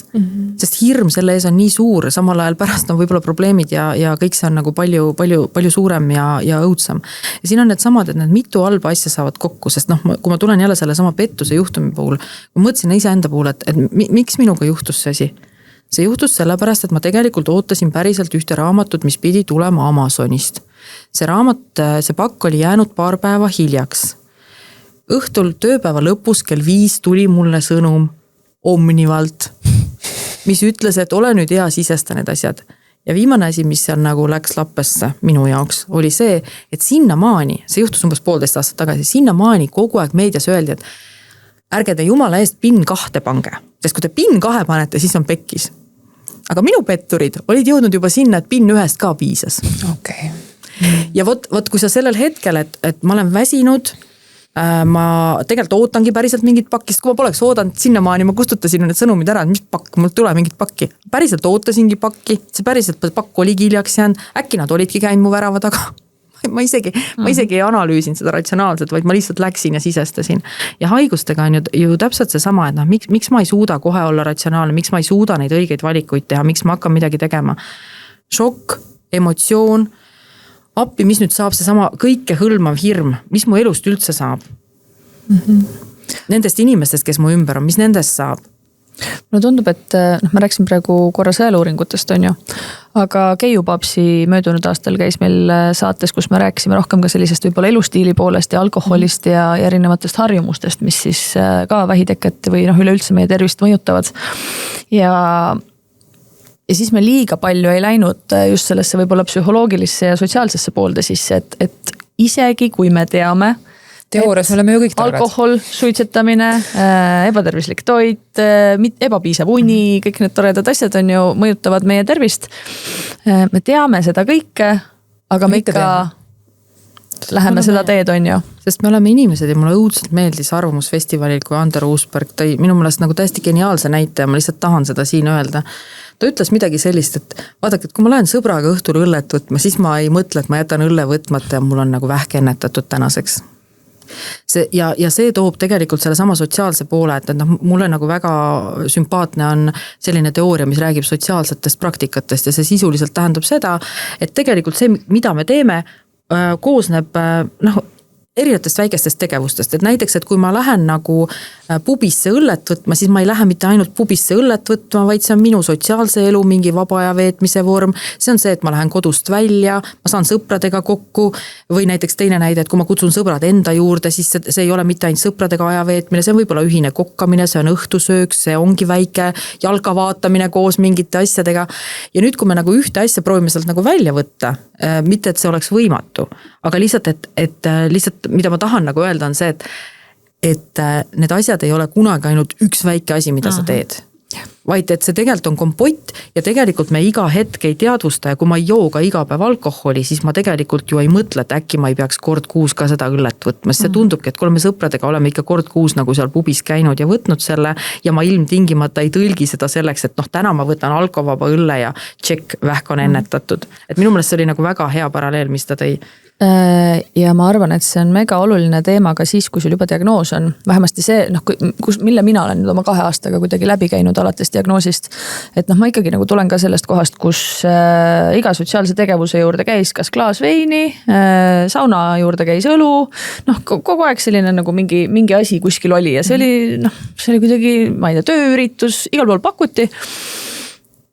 Sest hirm selle ees on nii suur, samal ajal pärast on võib-olla probleemid ja kõik see on nagu palju suurem ja õudsam. Ja siin on need samad, et need mitu halba asja saavad kokku, sest kui ma tulen jälle selle sama pettuse juhtumi puhul, ma mõtlesin iseenda puhul, et miks minuga juhtus see asi? See juhtus sellepärast, et ma tegelikult ootasin päriselt ühte raamatut, mis pidi tulema Amazonist. See raamat, see pakk oli jäänud paar päeva hiljaks. Õhtul tööpäeva lõpus kell 5 tuli mulle sõnum Omnivalt, mis ütles, et ole nüüd hea, sisesta need asjad. Ja viimane asi, mis seal nagu läks lappesse minu jaoks, oli see, et sinnamaani, see juhtus umbes 1,5 aastat tagasi, sinnamaani kogu aeg meedias öeldi, et ärge te jumala eest PIN 2 pange, sest kui te PIN 2 panete, siis on pekkis. Aga minu petturid olid jõudnud juba sinna, et PIN 1 ka piisas. Okay. Ja vot kui sa sellel hetkel, et ma olen väsinud, ma tegelikult ootangi päriselt mingit pakki, sest kui ma poleks oodanud sinnamaani, ma kustutasin need sõnumid ära, et mis pakk, mul tule mingit pakki. Päriselt ootasingi pakki, see päriselt pakk oli hiljaks jäänud, äkki nad olidki käinud mu värava taga. Ma isegi ei analüüsin seda ratsionaalselt, vaid ma lihtsalt läksin ja sisestasin. Ja haigustega on ju täpselt see sama, et miks ma ei suuda kohe olla ratsionaalne, miks ma ei suuda neid õigeid valikuid teha, miks ma hakkan midagi tegema. Šokk, emotsioon, appi, mis nüüd saab see sama kõike hõlmav hirm, mis mu elust üldse saab. Nendest inimestest, kes mu ümber on, mis nendest saab? Mulle tundub, et ma rääksin praegu korra sõeluuringutest, on ju, aga Keiu Papsi möödunud aastal käis meil saates, kus me rääkisime rohkem ka sellisest võib-olla elustiili poolest ja alkoholist ja erinevatest harjumustest, mis siis ka vähiteket või üleüldse meie tervist mõjutavad. Ja siis me liiga palju ei läinud just sellesse võib-olla psühholoogilisse ja sotsiaalsesse poolde sisse, et isegi kui me teame, teoorias me oleme ju kõik targad. Alkohol, suitsetamine, ebatervislik toit, ebapiisav uni, kõik need toredad asjad on ju mõjutavad meie tervist. Me teame seda kõike, aga me ikka läheme seda teed, on ju. Sest me oleme inimesed ja mulle õudselt meeldis Arvamusfestivalil, kui Ander Uusberg tõi minu meelest nagu täiesti geniaalse näite ja ma lihtsalt tahan seda siin öelda. Ta ütles midagi sellist, et vaadake, et kui ma lähen sõbraga õhtul õllet võtma, siis ma ei mõtle, et ma jätan õlle võtmata ja mul on nagu vähk ennetatud tänaseks. ja see toob tegelikult selle sama sotsiaalse poole, et noh, mulle nagu väga sümpaatne on selline teooria, mis räägib sotsiaalsetest praktikatest ja see sisuliselt tähendab seda, et tegelikult see, mida me teeme, koosneb noh, erinevatest väikestest tegevustest, et näiteks, et kui ma lähen nagu pubisse õllet võtma, siis ma ei lähe mitte ainult pubisse õllet võtma, vaid see on minu sotsiaalse elu mingi vaba aja veetmise vorm. See on see, et ma lähen kodust välja, ma saan sõpradega kokku või näiteks teine näide, et kui ma kutsun sõbrad enda juurde, siis see ei ole mitte ainult sõpradega aja veetmine, see on võib-olla ühine kokkamine, see on õhtusööks, see ongi väike jalga vaatamine koos mingite asjadega. Ja nüüd, kui me nagu ühte asja proovime sealt nagu välja võtta, mitte et see oleks võimatu, aga lihtsalt, et lihtsalt mida ma tahan nagu öelda on see, et need asjad ei ole kunagi ainult üks väike asi, mida sa teed. Vaid et see tegelikult on kompott ja tegelikult me iga hetk ei teadvusta ja kui ma ei joo ka iga päev alkoholi, siis ma tegelikult ju ei mõtle, et äkki ma ei peaks kord kuus ka seda õllet võtma. See tundubki, et kui me sõpradega oleme ikka kord kuus nagu seal pubis käinud ja võtnud selle ja ma ilmtingimata ei tõlgi seda selleks, et noh, täna ma võtan alkovaba õlle ja tšekk, vähk on ennetatud. Et minu meelest see oli nagu väga hea paralleel, mis ta tõi. Ja ma arvan, et see on mega oluline teema ka siis, kui sul juba diagnoos on. Vähemasti see, noh, mille mina olen nüüd oma 2 aastaga kuidagi läbi käinud alates diagnoosist. Et noh, ma ikkagi nagu tulen ka sellest kohast, kus iga sotsiaalse tegevuse juurde käis kas klaas veini, sauna juurde käis õlu, noh, kogu aeg selline nagu mingi asi kuskil oli ja see oli kuidagi, ma ei tea, tööüritus, igal pool pakuti.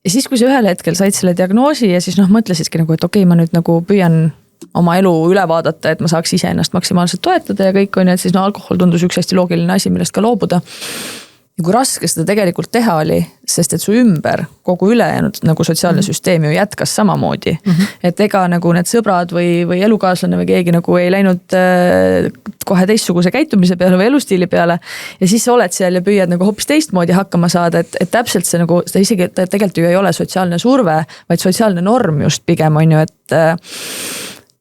Ja siis, kui sa ühel hetkel said selle diagnoosi ja siis noh, mõtlesidki nagu, et okei, ma nüüd nagu püüan oma elu üle vaadata, et ma saaks ise ennast maksimaalselt toetada ja kõik on, et siis no alkohol tundus üks hästi loogiline asi, millest ka loobuda. Ja kui raske seda tegelikult teha oli, sest et su ümber kogu ülejäänud nagu sotsiaalne süsteem ju jätkas samamoodi. Et ega nagu need sõbrad või elukaaslane või keegi nagu ei läinud kohe teistsuguse käitumise peale või elustiili peale ja siis oled seal ja püüad nagu hoopis teistmoodi hakkama saada, et täpselt see nagu, seda isegi tegelikult ju ei ole sotsiaalne surve, vaid sotsiaalne norm just pigem on ju,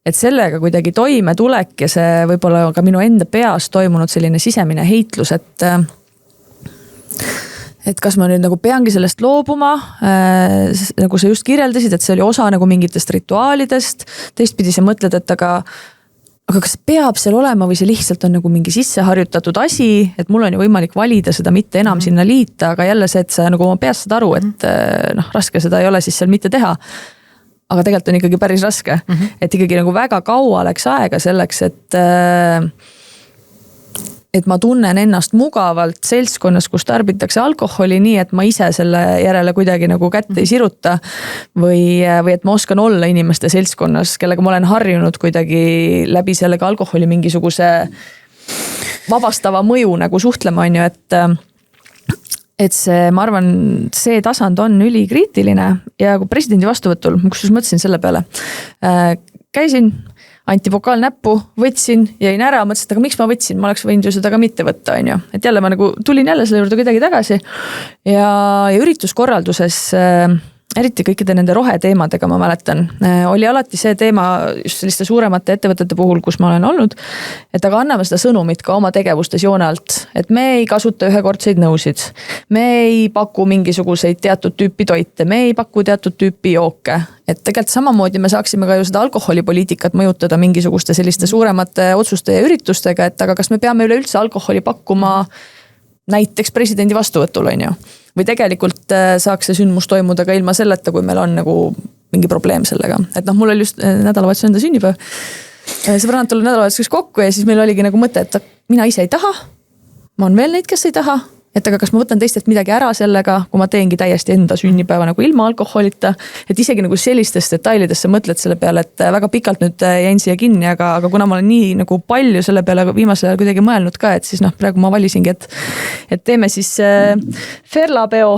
et sellega kuidagi toime tulek ja see võib-olla ka minu enda peas toimunud selline sisemine heitlus, et kas ma nüüd nagu peangi sellest loobuma, nagu sa just kirjeldasid, et see oli osa nagu mingitest rituaalidest, teistpidi sa mõtled, et aga kas peab seal olema või see lihtsalt on nagu mingi sisseharjutatud asi, et mul on ju võimalik valida seda mitte enam sinna liita, aga jälle see, et sa nagu oma peas saad aru, et noh, raske seda ei ole siis seal mitte teha. Aga tegelikult on ikkagi päris raske, et ikkagi nagu väga kaua läks aega selleks, et ma tunnen ennast mugavalt seltskonnas, kus tarbitakse alkoholi nii, et ma ise selle järele kuidagi nagu kätte ei siruta või et ma oskan olla inimeste seltskonnas, kellega ma olen harjunud kuidagi läbi sellega alkoholi mingisuguse vabastava mõju nagu suhtlema on ju, et see, ma arvan, see tasand on ülikriitiline ja kui presidendi vastuvõtul, kus mõtlesin selle peale, käisin, anti pokaal näppu, võtsin, jäin ära, mõtlesin, aga miks ma võtsin, ma oleks võinud ju seda ka mitte võtta, on ju. Et jälle ma nagu tulin jälle selle juurde kuidagi tagasi ja ürituskorralduses eriti kõikide nende roheteemadega ma mäletan, oli alati see teema just selliste suuremate ettevõtete puhul, kus ma olen olnud, et aga anname seda sõnumit ka oma tegevustes joone alt, et me ei kasuta ühekordseid nõusid, me ei paku mingisuguseid teatud tüüpi toite, me ei paku teatud tüüpi jooke, et tegelikult samamoodi me saaksime ka ju seda alkoholipoliitikat mõjutada mingisuguste selliste suuremate otsuste ja üritustega, et aga kas me peame üleüldse alkoholi pakkuma näiteks presidendi vastuvõtul, on ju. Või tegelikult saaks see sündmus toimuda ka ilma selleta, kui meil on nagu mingi probleem sellega. Et noh, mul oli just nädalavahetus enda sünnipäev. Sõbrannad tulid nädalavahetuseks kokku ja siis meil oligi nagu mõte, et mina ise ei taha. Ma on veel neid, kes ei taha. Et aga kas ma võtan teistelt midagi ära sellega, kui ma teengi täiesti enda sünnipäeva nagu ilma alkoholita. Et isegi nagu sellistest detailidesse mõtled selle peale, et väga pikalt nüüd jäin siia kinni, aga kuna ma olen nii nagu palju selle peale viimasel ajal kuidagi mõelnud ka, et siis noh, praegu ma valisingi, et teeme siis Ferla peo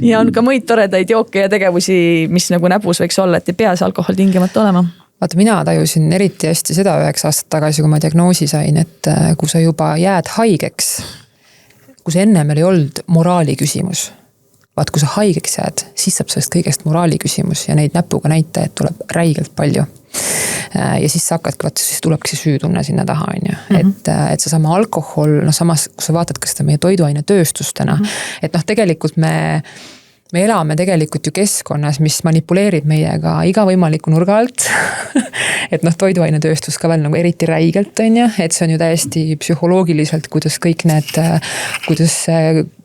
ja on ka muid toredaid jooke ja tegevusi, mis nagu näbus võiks olla, et ei pea see alkohol tingimata olema. Vaata, mina tajusin eriti hästi seda 9 aastat tagasi, kui ma diagnoosi sain, et kui sa juba jääd haigeks, kui see enne meil ei olnud moraali küsimus. Vaat, kui sa haigeks jääd, siis saab sellest kõigest moraali küsimus ja neid näpuga näitajaid tuleb räigelt palju. Ja siis sa hakkadki, vaat siis tulebki see süütunne sinna taha, on ju. Et see sama alkohol, noh samas, kui sa vaatad ka seda meie toiduaine tööstustena, et noh, tegelikult me me elame tegelikult ju keskkonnas, mis manipuleerib meiega iga võimaliku nurga alt. Et noh, toiduainetööstus ka veel nagu eriti räigelt on ju, et see on ju täiesti psühholoogiliselt, kuidas kõik need, kuidas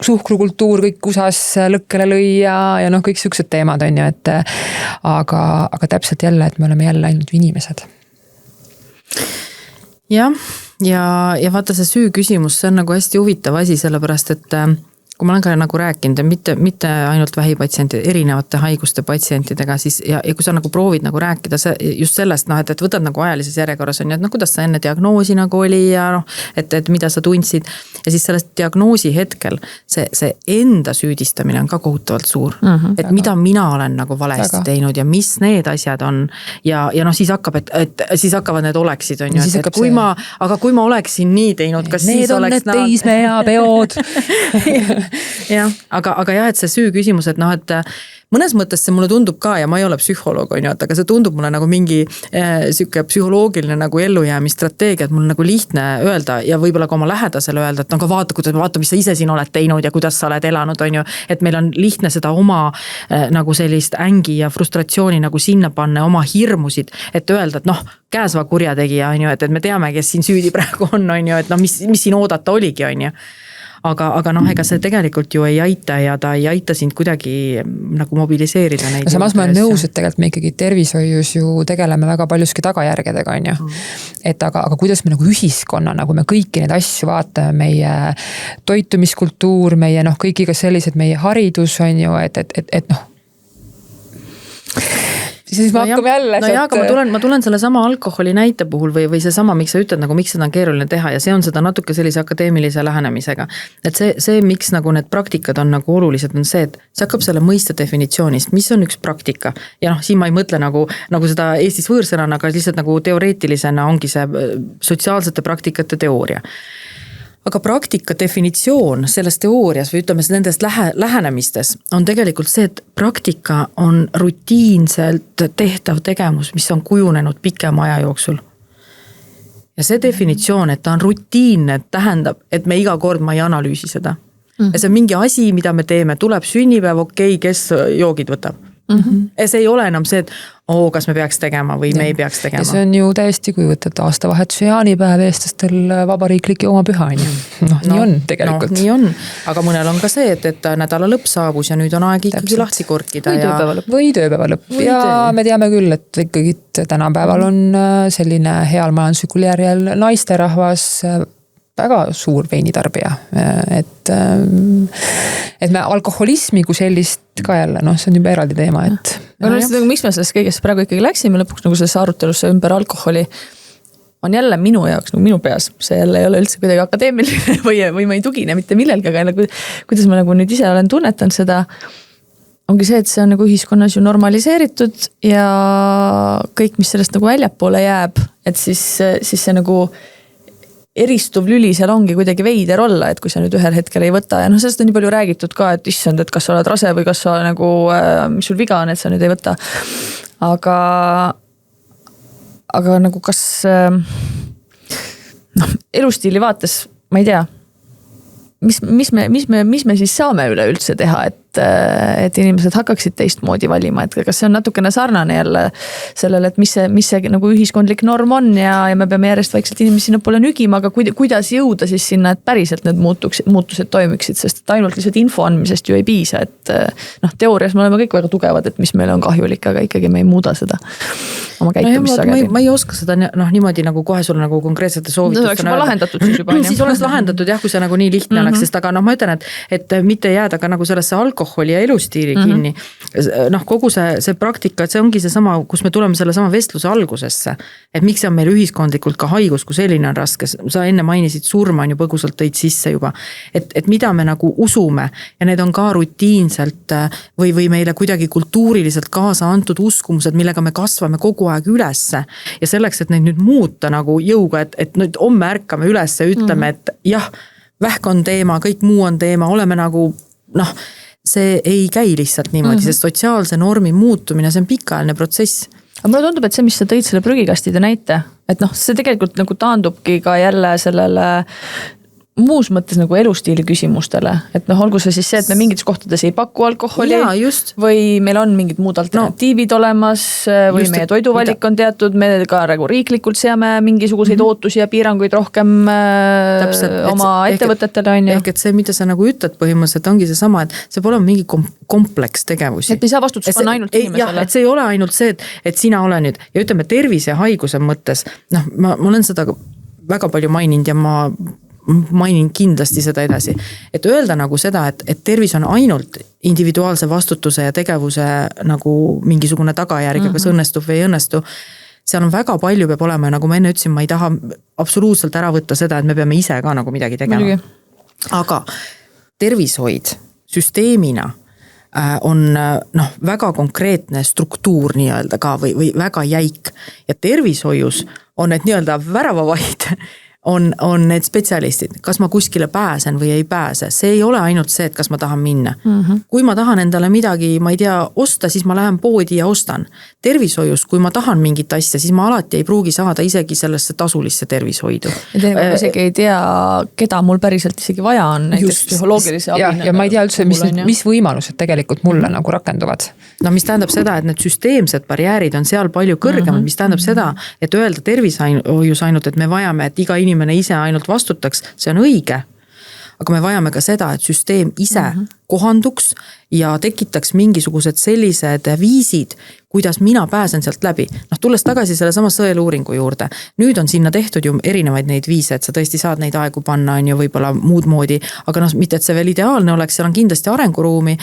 suhkrukultuur kõik kusas lõkkele lõi ja noh, kõik siuksed teemad on ju, et aga täpselt jälle, et me oleme jälle ainult inimesed. Ja vaata see süü küsimus, see on nagu hästi huvitav asi, sellepärast, et kui ma olen ka nagu rääkinud, mitte ainult vähipatsientide, erinevate haiguste patsientidega, siis ja kui sa nagu proovid nagu rääkida just sellest, noh, et võtad nagu ajalises järjekorras on ju, et noh, kuidas sa enne diagnoosi nagu oli ja noh, et mida sa tundsid ja siis sellest diagnoosi hetkel see enda süüdistamine on ka kohutavalt suur. Et mida mina olen nagu valesti teinud ja mis need asjad on ja noh, siis hakkab, et siis hakkavad need oleksid on ju, et kui ma oleksin nii teinud, kas need siis on oleks need teismea peod. jah, aga jah, et see süü küsimus, et noh, et mõnes mõttes see mulle tundub ka ja ma ei ole psühholoog on ju, aga see tundub mulle nagu mingi siuke psühholoogiline nagu ellujäämistrateegia, et mul nagu lihtne öelda ja võib-olla ka oma lähedasele öelda, et aga vaata, mis sa ise siin oled teinud ja kuidas sa oled elanud, on ju, et meil on lihtne seda oma nagu sellist ängi ja frustratsiooni nagu sinna panna, oma hirmusid, et öelda, et noh, käesva kurjategija on ju, et me teame, kes siin süüdi praegu on ju, et noh, mis siin oodata oligi, on ju. Aga noh, ega see tegelikult ju ei aita ja ta ei aita sind kuidagi nagu mobiliseerida neid. Samas ma olen nõus, et tegelikult me ikkagi tervishoius ju tegeleme väga paljuski tagajärgedega, on ju. Et aga kuidas me nagu ühiskonna, nagu me kõiki neid asju vaatame, meie toitumiskultuur, meie noh, kõigiga sellised, meie haridus on ju, et noh. Siis me hakkame jälle. No jah, aga ma tulen selle sama alkoholi näite puhul või see sama, miks sa ütled, nagu miks seda on keeruline teha ja see on seda natuke sellise akadeemilise lähenemisega. Et see, miks nagu need praktikad on nagu olulised, on see, et see hakkab selle mõiste definitsioonist, mis on üks praktika. Ja noh, siin ma ei mõtle nagu seda Eestis võõrsõnana, aga lihtsalt nagu teoreetilisena ongi see sotsiaalsete praktikate teooria. Aga praktika definitsioon selles teoorias või ütleme nendest lähenemistes on tegelikult see, et praktika on rutiinselt tehtav tegevus, mis on kujunenud pikema aja jooksul. Ja see definitsioon, et ta on rutiinne, tähendab, et me iga kord ma ei analüüsi seda. Ja see on mingi asi, mida me teeme, tuleb sünnipäev, okei, kes joogid võtab. Ja see ei ole enam see, et kas me peaks tegema või me ei peaks tegema. Ja see on ju täiesti, kui võtad aastavahetuse jaanipäev eestlastel vabariiklik ja oma püha on ju. Nii on tegelikult. Nii on, aga mõnel on ka see, et nädala lõpp saabus ja nüüd on aeg ikkagi lahti korkida. Või tööpäeva lõpp. Ja me teame küll, et ikkagi tänapäeval on selline heal majanduslikul järjel naisterahvas väga suur veinitarbija, et me alkoholismi kui sellist ka jälle, noh, see on juba eraldi teema, et. Aga miks me sellest kõigest praegu ikkagi läksime lõpuks nagu sellesse arutelusse ümber alkoholi on jälle minu jaoks, nagu minu peas, see jälle ei ole üldse kuidagi akadeemiline või ma ei tugine mitte millelgi, aga kuidas ma nagu nüüd ise olen tunnetanud seda, ongi see, et see on nagu ühiskonnas ju normaliseeritud ja kõik, mis sellest nagu väljapoole jääb, et siis see nagu eristuv lüli seal ongi kuidagi veider olla, et kui sa nüüd ühel hetkel ei võta ja noh, sellest on nii palju räägitud ka, et issand, et kas sa oled rase või kas sa nagu, mis sul viga on, et sa nüüd ei võta. Aga nagu kas noh, elustiili vaates, ma ei tea, mis me siis saame üleüldse teha, et inimesed hakkaksid teistmoodi valima, et kas see on natukene sarnane jälle sellele, et mis see nagu ühiskondlik norm on ja me peame järjest vaikselt inimesi sinna poole nügima, aga kuidas jõuda siis sinna, et päriselt need muutused toimiksid, sest ainult lihtsalt info andmisest ju ei piisa, et noh, teoorias me oleme kõik väga tugevad, et mis meile on kahjulik, aga ikkagi me ei muuda seda oma käitumist sageli. Ma ei oska seda noh, niimoodi nagu kohe sulle nagu konkreetsete soovitustena. See oleks juba lahendatud siis juba. Siis oleks lahendatud jah, kui see nagu nii lihtne oleks, sest aga noh, ma ütlen, et mitte jääda ka nagu sellesse alkoholi ja elustiili kinni. Noh, kogu see praktika, et see ongi see sama, kus me tuleme selle sama vestluse algusesse, et miks on meil ühiskondlikult ka haigus, kui selline on raske, sa enne mainisid surma on ju põgusalt tõid sisse juba, et mida me nagu usume ja need on ka rutiinselt või meile kuidagi kultuuriliselt kaasa antud uskumused, millega me kasvame kogu aeg ülesse ja selleks, et neid nüüd muuta nagu jõuga, et nüüd homme ärkame ülesse ja ütleme, et jah, vähk on teema, kõik muu on teema, oleme nagu noh, see ei käi lihtsalt niimoodi, sest sotsiaalse normi muutumine, see on pikaajaline protsess. Aga mulle tundub, et see, mis sa tõid selle prügikastide näite, et noh, see tegelikult nagu taandubki ka jälle sellele muus mõttes nagu elustiili küsimustele, et noh, olgu see siis see, et me mingites kohtades ei paku alkoholi või meil on mingid muud alternatiivid olemas või meie toiduvalik on teatud, me ka nagu riiklikult seame mingisuguseid ootusi ja piiranguid rohkem oma ettevõtetele on ju. Ehk et see, mida sa nagu ütled põhimõtteliselt ongi see sama, et see pole mingi kompleks tegevusi. Et ei saa vastutus panna ainult inimesele. Et see ei ole ainult see, et sina ole nüüd ja ütleme tervise ja haiguse mõttes, noh, ma olen seda väga palju maininud ja ma mainin kindlasti seda edasi, et öelda nagu seda, et tervis on ainult individuaalse vastutuse ja tegevuse nagu mingisugune tagajärg, kas õnnestub või ei õnnestu. Seal on väga palju peab olema ja nagu ma enne ütlesin, ma ei taha absoluutselt ära võtta seda, et me peame ise ka nagu midagi tegema. Aga tervishoid süsteemina on väga konkreetne struktuur nii-öelda ka või väga jäik ja tervishoius on need nii-öelda väravavaid on need spetsialistid, kas ma kuskile pääsen või ei pääse, see ei ole ainult see, et kas ma tahan minna. Kui ma tahan endale midagi, ma ei tea, osta, siis ma lähen poodi ja ostan. Tervishoius, kui ma tahan mingit asja, siis ma alati ei pruugi saada isegi sellesse tasulisse tervishoidu. Ja teinekord isegi ei tea, keda mul päriselt isegi vaja on, näiteks psühholoogilise abina. Ja ma ei tea üldse, mis võimalused tegelikult mulle nagu rakenduvad. No mis tähendab seda, et need süsteemsed barjäärid on seal palju kõrgemad, mis tähendab seda, et öelda tervishoius ainult, et me vajame, et iga inimene ise ainult vastutaks, see on õige. Aga me vajame ka seda, et süsteem ise kohanduks ja tekitaks mingisugused sellised viisid, kuidas mina pääsen sealt läbi. Noh, tulles tagasi selle sama sõeluuringu juurde. Nüüd on sinna tehtud ju erinevaid neid viise, et sa tõesti saad neid aegu panna on ju võib-olla muud moodi, aga noh, mitte et see veel ideaalne oleks, seal on kindlasti arenguruumi,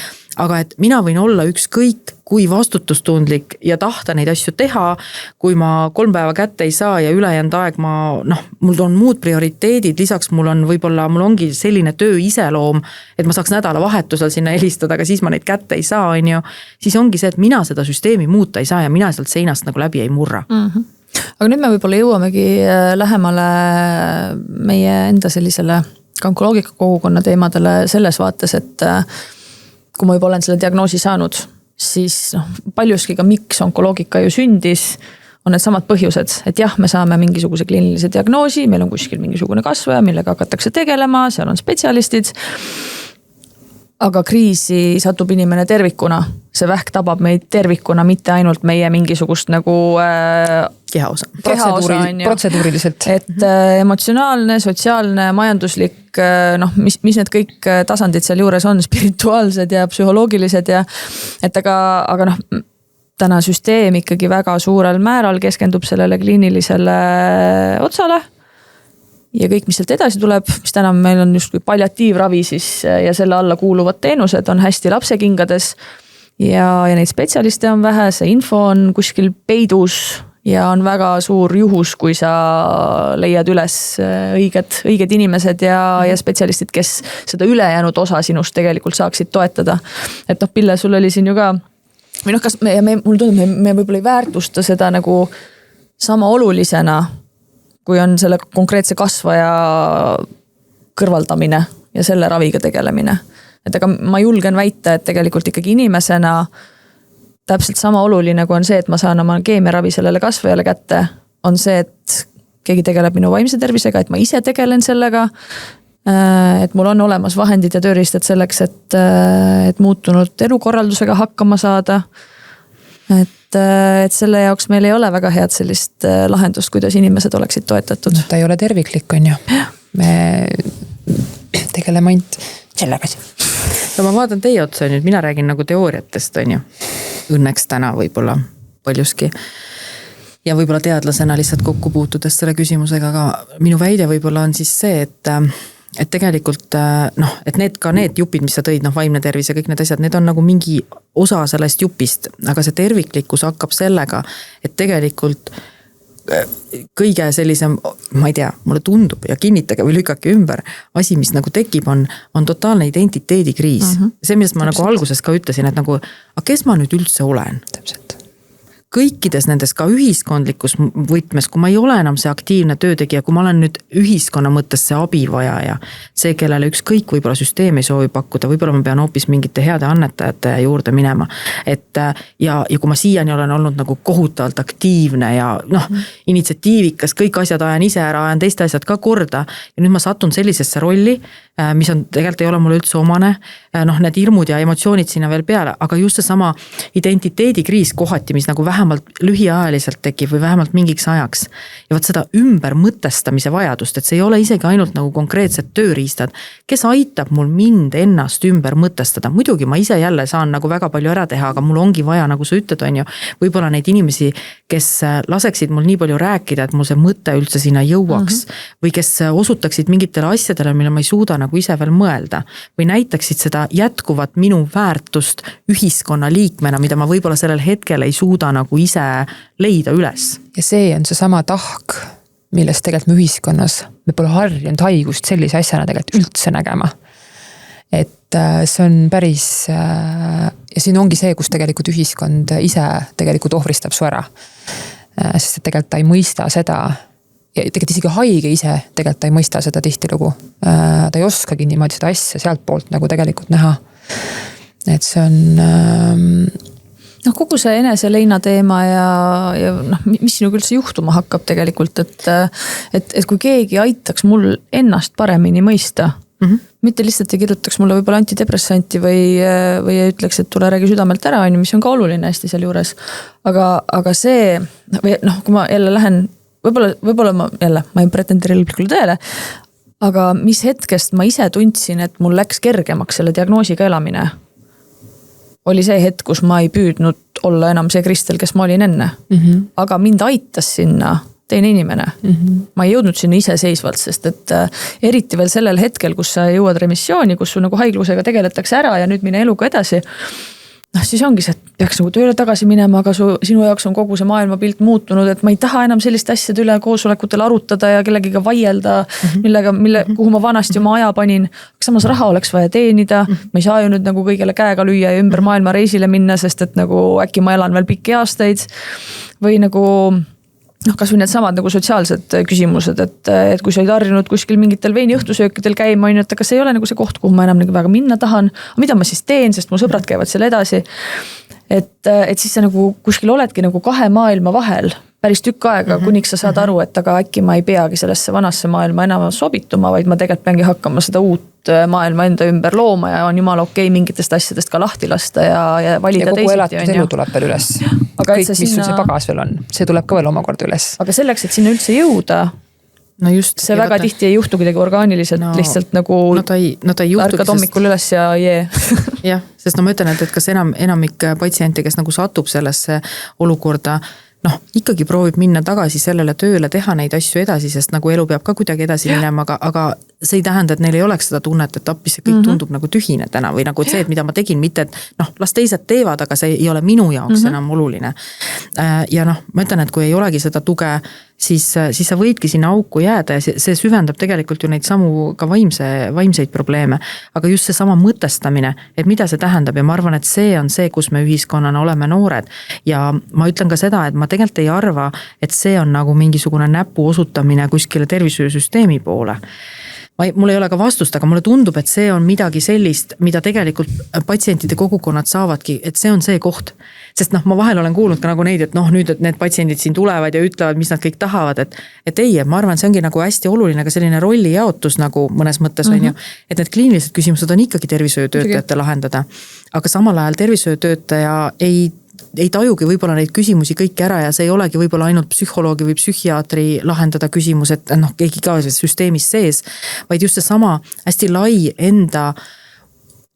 aga et mina võin olla ükskõik kui vastutustundlik ja tahta neid asju teha, kui ma 3 päeva kätte ei saa ja ülejäänud aeg mul on muud prioriteedid, lisaks mul ongi selline töö iseloom, et ma saaks nädalavahetusel sinna helistada, aga siis ma neid kätte ei saa, on ju, siis ongi see, et mina seda süsteemi muuta ei saa ja mina sealt seinast nagu läbi ei murra. Aga nüüd me võib-olla jõuamegi lähemale meie enda sellisele onkoloogika kogukonna teemadele selles vaates, et kui ma juba olen selle diagnoosi saanud, siis paljuski ka miks onkoloogika ju sündis, on need samad põhjused, et jah, me saame mingisuguse kliinilise diagnoosi, meil on kuskil mingisugune kasvaja, millega hakatakse tegelema, seal on spetsialistid, aga kriisi satub inimene tervikuna, see vähk tabab meid tervikuna, mitte ainult meie mingisugust nagu kehaosa protseduuriliselt. Et emotsionaalne, sotsiaalne, majanduslik, mis need kõik tasandid seal juures on, spirituaalsed ja psühholoogilised ja et aga täna süsteem ikkagi väga suurel määral keskendub sellele kliinilisele otsale ja kõik, mis sealt edasi tuleb, mis täna meil on justkui palliatiivravi siis ja selle alla kuuluvad teenused on hästi lapsekingades ja neid spetsialiste on vähe, see info on kuskil peidus ja on väga suur juhus, kui sa leiad üles õiged inimesed ja spetsialistid, kes seda ülejäänud osa sinust tegelikult saaksid toetada. Et Pille, sul oli siin ju ka, või kas mul tundub, me võib-olla ei väärtusta seda nagu sama olulisena, kui on selle konkreetse kasvaja kõrvaldamine ja selle raviga tegelemine. Et aga ma julgen väita, et tegelikult ikkagi inimesena täpselt sama oluline, kui on see, et ma saan oma keemiaravi sellele kasvajale kätte, on see, et keegi tegeleb minu vaimse tervisega, et ma ise tegelen sellega, et mul on olemas vahendid ja tööriistad selleks, et muutunud elukorraldusega hakkama saada. Et selle jaoks meil ei ole väga head sellist lahendust, kuidas inimesed oleksid toetatud. Ta ei ole terviklik, on ju. Me tegeleme ainult sellega. No ma vaatan teie otsa nüüd, mina räägin nagu teooriatest, on ju. Õnneks täna võib-olla paljuski. Ja võib-olla teadlasena lihtsalt kokku puutudes selle küsimusega, aga minu väide võib-olla on siis see, et tegelikult et need jupid, mis sa tõid, vaimne tervis ja kõik need asjad, need on nagu mingi osa sellest jupist, aga see terviklikkus hakkab sellega, et tegelikult kõige sellisem, ma ei tea, mulle tundub ja kinnitage või lükake ümber, asi, mis nagu tekib, on totaalne identiteedikriis. See, millest ma nagu alguses ka ütlesin, et nagu, aga kes ma nüüd üldse olen? Täpselt. kõikides nendes ka ühiskondlikus võtmes, kui ma ei ole enam see aktiivne töötegija, kui ma olen nüüd ühiskonna mõttes see abivajaja, see, kellele ükskõik võib-olla süsteem ei soovi pakkuda, võib-olla ma pean hoopis mingite heade annetajate juurde minema. Et ja kui ma siiani olen olnud nagu kohutavalt aktiivne ja initsiatiivikas, kõik asjad ajan ise ära, ajan teiste asjad ka korda ja nüüd ma satun sellisesse rolli, mis on tegelikult ei ole mulle üldse omane, need hirmud ja emotsioonid sinna veel peale, aga just see sama identiteedikriis kohati, mis nagu vähemalt lühiajaliselt tekib või vähemalt mingiks ajaks. Ja võt seda ümber mõtestamise vajadust, et see ei ole isegi ainult nagu konkreetsed tööriistad, kes aitab mul mind ennast ümber mõtestada. Muidugi ma ise jälle saan nagu väga palju ära teha, aga mul ongi vaja, nagu sa ütled, on ju, võib-olla neid inimesi, kes laseksid mul nii palju rääkida, et mul see mõte üldse sinna jõuaks või kes osutaksid mingitele asjadele, mille ma ei suuda nagu ise veel mõelda või näitaksid seda jätkuvat minu väärtust ühiskonna liikmena, mida ma võib-olla sellel hetkel ei suuda nagu ise leida üles. Ja see on see sama tahk, millest tegelikult me ühiskonnas, me pole harjunud haigust sellise asjana tegelikult üldse nägema. Et see on päris, ja siin ongi see, kus tegelikult ühiskond ise tegelikult ohvristab su ära. Sest tegelikult ta ei mõista seda, ja tegelikult isegi haige ise tegelikult ta ei mõista seda tihtilugu. Ta ei oskagi niimoodi seda asja sealt poolt nagu tegelikult näha. Et see on... kogu see enese-leina teema ja mis sinuga üldse juhtuma hakkab tegelikult, et kui keegi aitaks mul ennast paremini mõista, mitte lihtsalt ei kirjutaks mulle võib-olla antidepressanti või ütleks, et tule räägi südamelt ära, mis on ka oluline hästi seal juures. Aga see, või kui ma jälle lähen, võib-olla ma ei pretendeeri lõplikule tõele, aga mis hetkest ma ise tundsin, et mul läks kergemaks selle diagnoosiga elamine, oli see hetk, kus ma ei püüdnud olla enam see Kristel, kes ma olin enne. Aga mind aitas sinna teine inimene. Ma ei jõudnud sinna iseseisvalt, sest et eriti veel sellel hetkel, kus sa jõuad remissiooni, kus sul nagu haiglusega tegeletakse ära ja nüüd mine eluga edasi, siis ongi see, et peaks nagu tööle tagasi minema, aga sinu jaoks on kogu see maailmapilt muutunud, et ma ei taha enam sellist asjade üle koosolekutel arutada ja kellegiga vaielda, kuhu ma vanasti oma aja panin. Samas raha oleks vaja teenida, ma ei saa ju nüüd nagu kõigele käega lüüa ja ümber maailma reisile minna, sest et nagu äkki ma elan veel pikki aastaid või nagu kas või need samad nagu sotsiaalsed küsimused, et kui sa olid harjunud kuskil mingitel veini õhtusöökidel käima, et kas ei ole nagu see koht, kuhu ma enam nagu väga minna tahan, mida ma siis teen, sest mu sõbrad käivad seal edasi. Et siis sa nagu kuskil oledki nagu kahe maailma vahel päris tükk aega, kuniks sa saad aru, et aga äkki ma ei peagi sellesse vanasse maailma enam sobituma, vaid ma tegelikult peangi hakkama seda uut maailma enda ümber looma ja on jumala okei mingitest asjadest ka lahti lasta ja valida teisiti. Ja kogu elatud elu tuleb veel üles. Kõik, mis sul see pagas veel on, see tuleb ka veel omakorda üles. Aga selleks, et sinna üldse jõuda, see väga tihti ei juhtu kuidagi orgaaniliselt, lihtsalt nagu ärkad hommikul üles ja jah, sest ma ütlen, et kas enamik patsiente, kes nagu satub sellesse olukorda, ikkagi proovib minna tagasi sellele tööle, teha neid asju edasi, sest nagu elu peab ka kuidagi edasi minema, aga see ei tähenda, et neil ei oleks seda tunnet, et appis see kõik tundub nagu tühine täna või nagu see, et mida ma tegin, mitte et las teised teevad, aga see ei ole minu jaoks enam oluline. Ja ma ütlen, et kui ei olegi seda tuge, siis sa võidki sinna auku jääda ja see süvendab tegelikult ju neid samu ka vaimseid probleeme, aga just see sama mõtestamine, et mida see tähendab ja ma arvan, et see on see, kus me ühiskonnana oleme noored ja ma ütlen ka seda, et ma tegelikult ei arva, et see on nagu mingisugune näpu osutamine kuskile tervishoiusüsteemi poole. Mul ei ole ka vastust, aga mulle tundub, et see on midagi sellist, mida tegelikult patsientide kogukonnad saavadki, et see on see koht. Sest ma vahel olen kuulnud ka nagu neid, et nüüd, et need patsiendid siin tulevad ja ütlevad, mis nad kõik tahavad, et ei, ma arvan, see ongi nagu hästi oluline ka selline rolli jaotus nagu mõnes mõttes on ju, et need kliinilised küsimused on ikkagi tervishoiutöötajate lahendada. Aga samal ajal tervishoiutöötaja ei tajugi võib-olla neid küsimusi kõiki ära ja see ei olegi võib-olla ainult psühholoogi või psühhiaatri lahendada küsimus, et keegi ka süsteemis sees, vaid just see sama hästi lai enda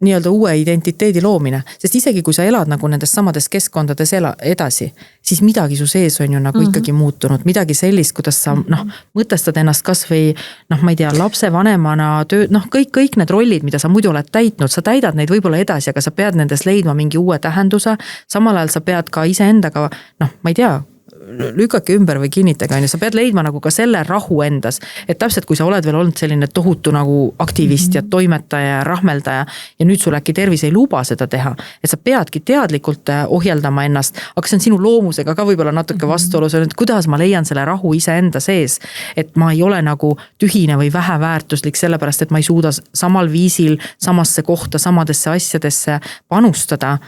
nii-öelda uue identiteedi loomine, sest isegi kui sa elad nagu nendes samades keskkondades edasi, siis midagi su sees on ju nagu ikkagi muutunud, midagi sellist, kuidas sa mõtestad ennast kas või ma ei tea, lapsevanemana töö, kõik need rollid, mida sa muidu oled täitnud, sa täidad neid võib-olla edasi, aga sa pead nendes leidma mingi uue tähenduse, samal ajal sa pead ka iseendaga, ma ei tea, lükake ümber või kinnitage, on ju, sa pead leidma nagu ka selle rahu endas, et täpselt kui sa oled veel olnud selline tohutu nagu aktivist ja toimetaja ja rahmeldaja ja nüüd sul äkki tervis ei luba seda teha, et sa peadki teadlikult ohjeldama ennast, aga see on sinu loomusega ka võib-olla natuke vastuolus, et kuidas ma leian selle rahu iseenda sees, et ma ei ole nagu tühine või väheväärtuslik sellepärast, et ma ei suuda samal viisil samasse kohta, samadesse asjadesse panustada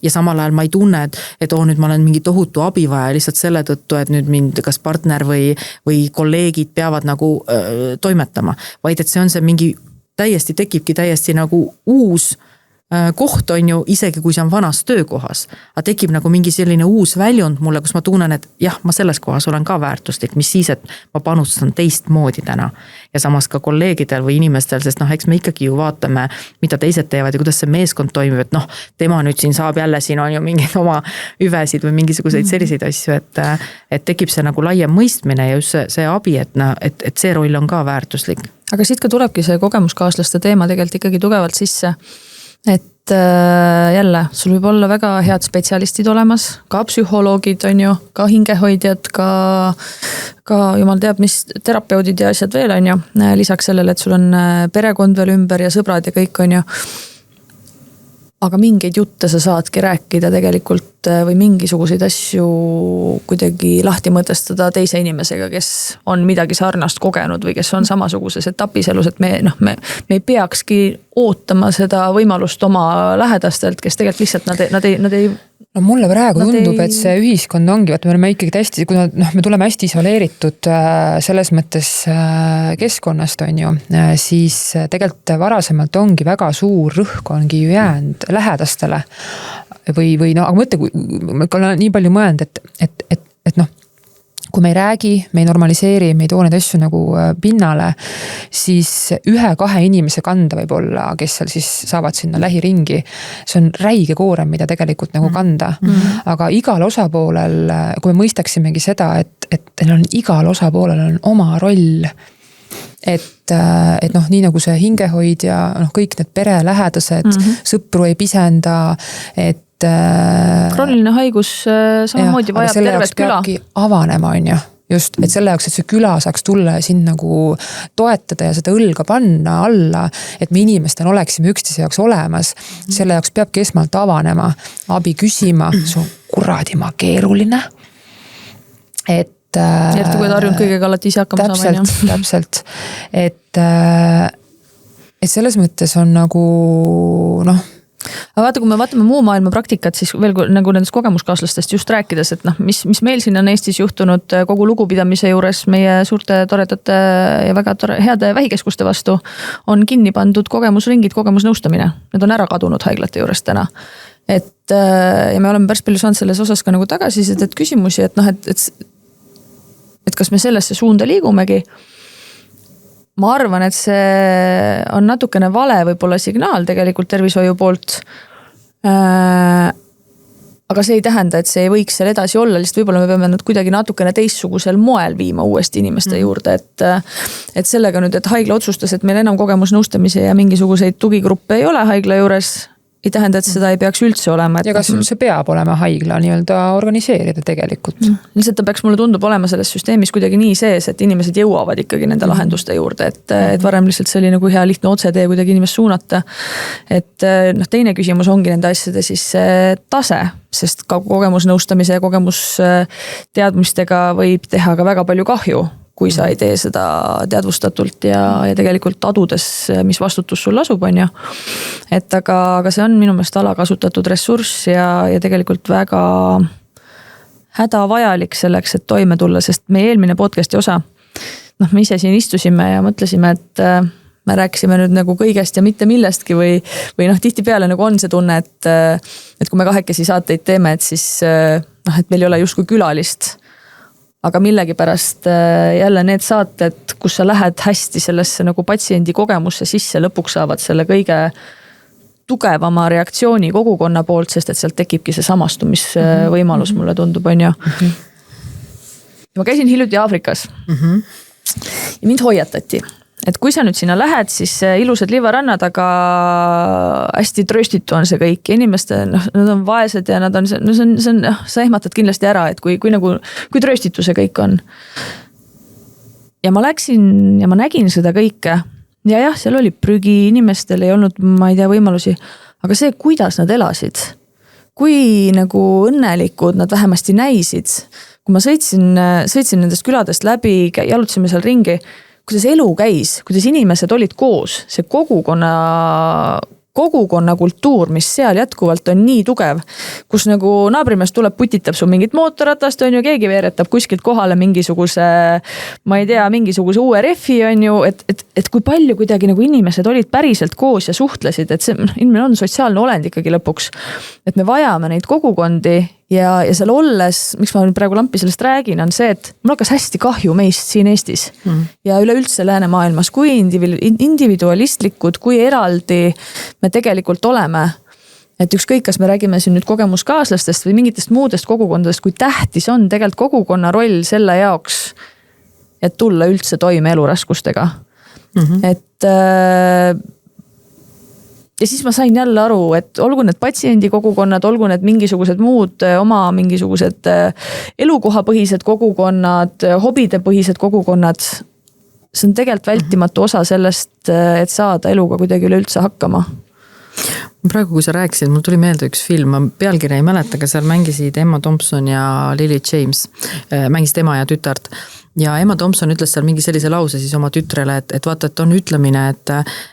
ja samal ajal ma ei tunne, et nüüd ma olen mingi tohutu abivaja lihtsalt selle tõttu, et nüüd mind kas partner või kolleegid peavad nagu toimetama, vaid et see on see mingi tekibki täiesti nagu uus koht on ju, isegi kui see on vanas töökohas, aga tekib nagu mingi selline uus väljund mulle, kus ma tunnen, et jah, ma selles kohas olen ka väärtuslik, mis siis, et ma panustan teistmoodi täna. Ja samas ka kolleegidel või inimestel, sest eks me ikkagi ju vaatame, mida teised teevad ja kuidas see meeskond toimib, et tema nüüd siin saab jälle siin on ju mingeid oma hüvesid või mingisuguseid selliseid asju, et tekib see nagu laiem mõistmine ja just see abi, et see roll on ka väärtuslik. Aga siit ka tulebki see kogemuskaaslaste teema tegelikult ikkagi tugevalt sisse. Et jälle, sul võib olla väga head spetsialistid olemas, ka psühholoogid on ju, ka hingehoidjad, ka jumal teab, mis terapeudid ja asjad veel on ju. Lisaks sellele, et sul on perekond veel ümber ja sõbrad ja kõik on ju. Aga mingeid jutte sa saadki rääkida tegelikult või mingisuguseid asju kuidagi lahti mõtestada teise inimesega, kes on midagi sarnast kogenud või kes on samasuguses etapis elus, et me ei peakski ootama seda võimalust oma lähedastelt, kes tegelikult lihtsalt nad ei no mulle praegu tundub, et see ühiskond ongi, me oleme ikkagi hästi, kuna me tuleme hästi isoleeritud selles mõttes keskkonnast on ju, siis tegelikult varasemalt ongi väga suur rõhk ongi ju jäänud lähedastele või aga mõtle, kui olen nii palju mõelnud, et kui me ei räägi, me ei normaliseeri, me ei too neid asju nagu pinnale, siis 1-2 inimese kanda võib olla, kes seal siis saavad sinna lähiringi. See on räige koorem, mida tegelikult nagu kanda. Aga igal osapoolel, kui me mõistaksimegi seda, et igal osapoolel on oma roll, et nii nagu see hingehoidja, kõik need perelähedased, sõpru ei pisenda, et krooniline haigus samamoodi vajab tervet küla. Avanema on ju, just, et selle jaoks, et see küla saaks tulla ja sind nagu toetada ja seda õlga panna alla, et me inimestena oleksime üksteise jaoks olemas, selle jaoks peabki esmalt avanema, abi küsima, see on kuradima keeruline, et eriti kui harjunud kõigega alati ise hakkama saama. Täpselt, et selles mõttes on nagu aga vaata, kui me vaatame muu maailma praktikat, siis veel nagu nendest kogemuskaaslastest just rääkides, et mis meil siin on Eestis juhtunud kogu lugupidamise juures meie suurte toredate ja väga heade vähikeskuste vastu, on kinni pandud kogemusringid, kogemusnõustamine. Need on ära kadunud haiglate juures täna. Ja me oleme päris palju saanud selles osas ka nagu tagasisidet küsimusi, et kas me sellesse suunda liigumegi. Ma arvan, et see on natukene vale võib-olla signaal tegelikult tervishoiu poolt. Aga see ei tähenda, et see ei võiks seal edasi olla, lihtsalt võib-olla me peame nad kuidagi natukene teistsugusel moel viima uuesti inimeste juurde, et sellega nüüd, et haigla otsustas, et meil enam kogemusnõustamise ja mingisuguseid tugigruppe ei ole haigla juures, ei tähenda, et seda ei peaks üldse olema. Ja kas see peab olema haigla nii-öelda organiseerida tegelikult? Lihtsalt ta peaks mulle tundub olema selles süsteemis kuidagi nii sees, et inimesed jõuavad ikkagi nende lahenduste juurde, et varem lihtsalt see oli nagu hea lihtne otsetee kuidagi inimest suunata. Et teine küsimus ongi nende asjade siis tase, sest ka kogemusnõustamise ja kogemusteadmistega võib teha ka väga palju kahju, kui sa ei tee seda teadvustatult ja tegelikult adudes, mis vastutus sul asub, on ju. Et aga see on minu meelest alakasutatud ressurss ja tegelikult väga hädavajalik selleks, et toime tulla, sest meie eelmine podcasti osa, me ise siin istusime ja mõtlesime, et me rääkisime nüüd nagu kõigest ja mitte millestki või tihtipeale nagu on see tunne, et kui me kahekesi saateid teeme, et siis et meil ei ole justkui külalist. Aga millegipärast jälle need saated, kus sa lähed hästi sellesse nagu patsiendi kogemusse sisse, lõpuks saavad selle kõige tugevama reaktsiooni kogukonna poolt, sest et sealt tekibki see samastumisvõimalus, mulle tundub, on ju. Ma käisin hiljuti Aafrikas ja mind hoiatati, et kui sa nüüd sinna lähed, siis ilusad liivarannad, aga hästi tröstitu on see kõik, inimeste, nad on vaesed ja nad on, sa ehmatad kindlasti ära, et kui tröstitu see kõik on. Ja ma läksin ja ma nägin seda kõike ja jah, seal oli prügi, inimestel ei olnud, ma ei tea, võimalusi, aga see, kuidas nad elasid, kui nagu õnnelikud nad vähemasti näisid, kui ma sõitsin nendest küladest läbi, jalutasime seal ringi, kuidas elu käis, kuidas inimesed olid koos, see kogukonna kultuur, mis seal jätkuvalt on nii tugev, kus nagu naabrimees tuleb, putitab su mingit mootorratast, on ju, keegi veeretab kuskilt kohale mingisuguse, ma ei tea, mingisuguse uue refi, on ju, et kui palju kuidagi nagu inimesed olid päriselt koos ja suhtlesid, et see inimene on sotsiaalne olend ikkagi lõpuks, et me vajame neid kogukondi ja seal olles, miks ma nüüd praegu lampi sellest räägin, on see, et mul hakkas hästi kahju meist siin Eestis ja üleüldse läänemaailmas, kui individualistlikud, kui eraldi me tegelikult oleme. Et ükskõik, kas me räägime siin nüüd kogemuskaaslastest või mingitest muudest kogukondadest, kui tähtis on tegelikult kogukonna roll selle jaoks, et tulla üldse toime eluraskustega. Et ja siis ma sain jälle aru, et olgu need patsiendi kogukonnad, olgu need mingisugused muud oma mingisugused elukohapõhised kogukonnad, hobidepõhised kogukonnad, see on tegelikult vältimatu osa sellest, et saada eluga kuidagi üleüldse hakkama. Praegu, kui sa rääkisid, mul tuli meelde üks film, ma pealkirja ei mäleta, aga seal mängisid Emma Thompson ja Lily James, mängisid ema ja tütart. Ja Emma Thompson ütles seal mingi sellise lause siis oma tütrele, et vaata, et on ütlemine,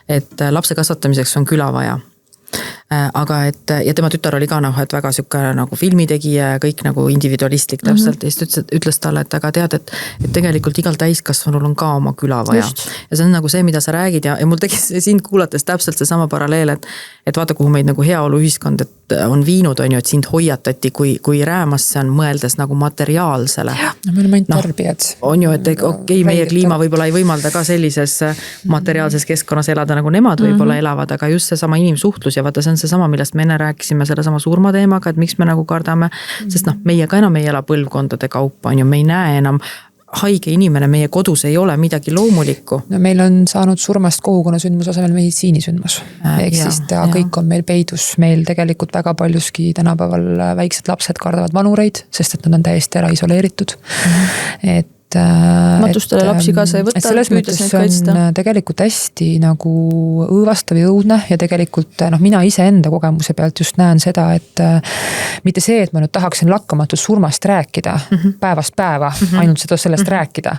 et lapse kasvatamiseks on küla vaja. Aga ja tema tütar oli ka et väga sükke nagu filmitegija ja kõik nagu individualistlik täpselt ja siis ütles talle, et aga tead, et tegelikult igal täiskasvanul on ka oma küla vaja. Just. Ja see on nagu see, mida sa räägid ja mul tegis sind kuulates täpselt see sama paralleel, et vaata, kuhu meid nagu heaolu ühiskond on viinud, on ju, et sind hoiatati, kui räämas see on mõeldes nagu materiaalsele. No, me oleme ainult tarbijad. On ju, et okei, meie kliima võib-olla ei võimalda ka sellises materiaalses keskkonnas elada, nagu nemad võib-olla elavad, aga just see sama inimsuhtlus ja vaata, see on see sama, millest me enne rääkisime selle sama surmateemaga, et miks me nagu kardame, sest meie ka enam ei ela põlvkondade kaupa, on ju, me ei näe enam haige inimene, meie kodus ei ole midagi loomulikku. No meil on saanud surmast kogukonnasündmus asemel meditsiinisündmus. Ehk siis kõik on meil peidus. Meil tegelikult väga paljuski tänapäeval väiksed lapsed kardavad vanureid, sest et nad on täiesti ära isoleeritud. Et matustele lapsi kaasa ei võtta, selles mõttes on tegelikult hästi nagu õõvastav ja õudne ja tegelikult mina ise enda kogemuse pealt just näen seda, et mitte see, et ma nüüd tahaksin lakkamatut surmast rääkida päevast päeva, ainult sellest rääkida,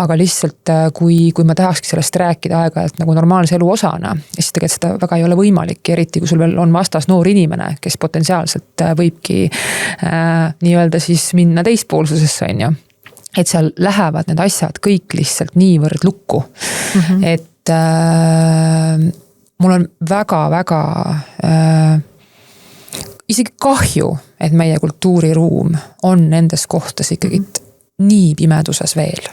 aga lihtsalt kui ma tahakski sellest rääkida aeg-ajalt nagu normaalse elu osana, siis tegelikult seda väga ei ole võimalik, eriti kui sul veel on vastas noor inimene, kes potentsiaalselt võibki nii-öelda siis minna teispoolsusesse, on ju. Et seal lähevad need asjad kõik lihtsalt niivõrd lukku. Et mul on väga-väga isegi kahju, et meie kultuuriruum on nendes kohtas ikkagi nii pimeduses veel.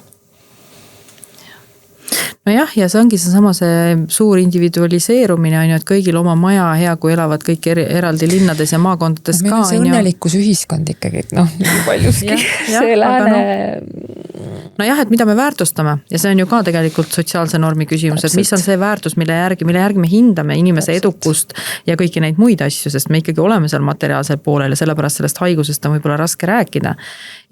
Nojah, ja see ongi see suur individualiseerumine, on ju, et kõigil oma maja hea, kui elavad kõik eraldi linnades ja maakondades ka. Meil on see õnnelikus ühiskond ikkagi, nii paljuski. See lääne... Nojah, et mida me väärtustame ja see on ju ka tegelikult sotsiaalse normi küsimus, et mis on see väärtus, mille järgi me hindame inimese edukust ja kõiki neid muid asju, sest me ikkagi oleme seal materiaalsel poolel ja sellepärast sellest haigusest on võib-olla raske rääkida.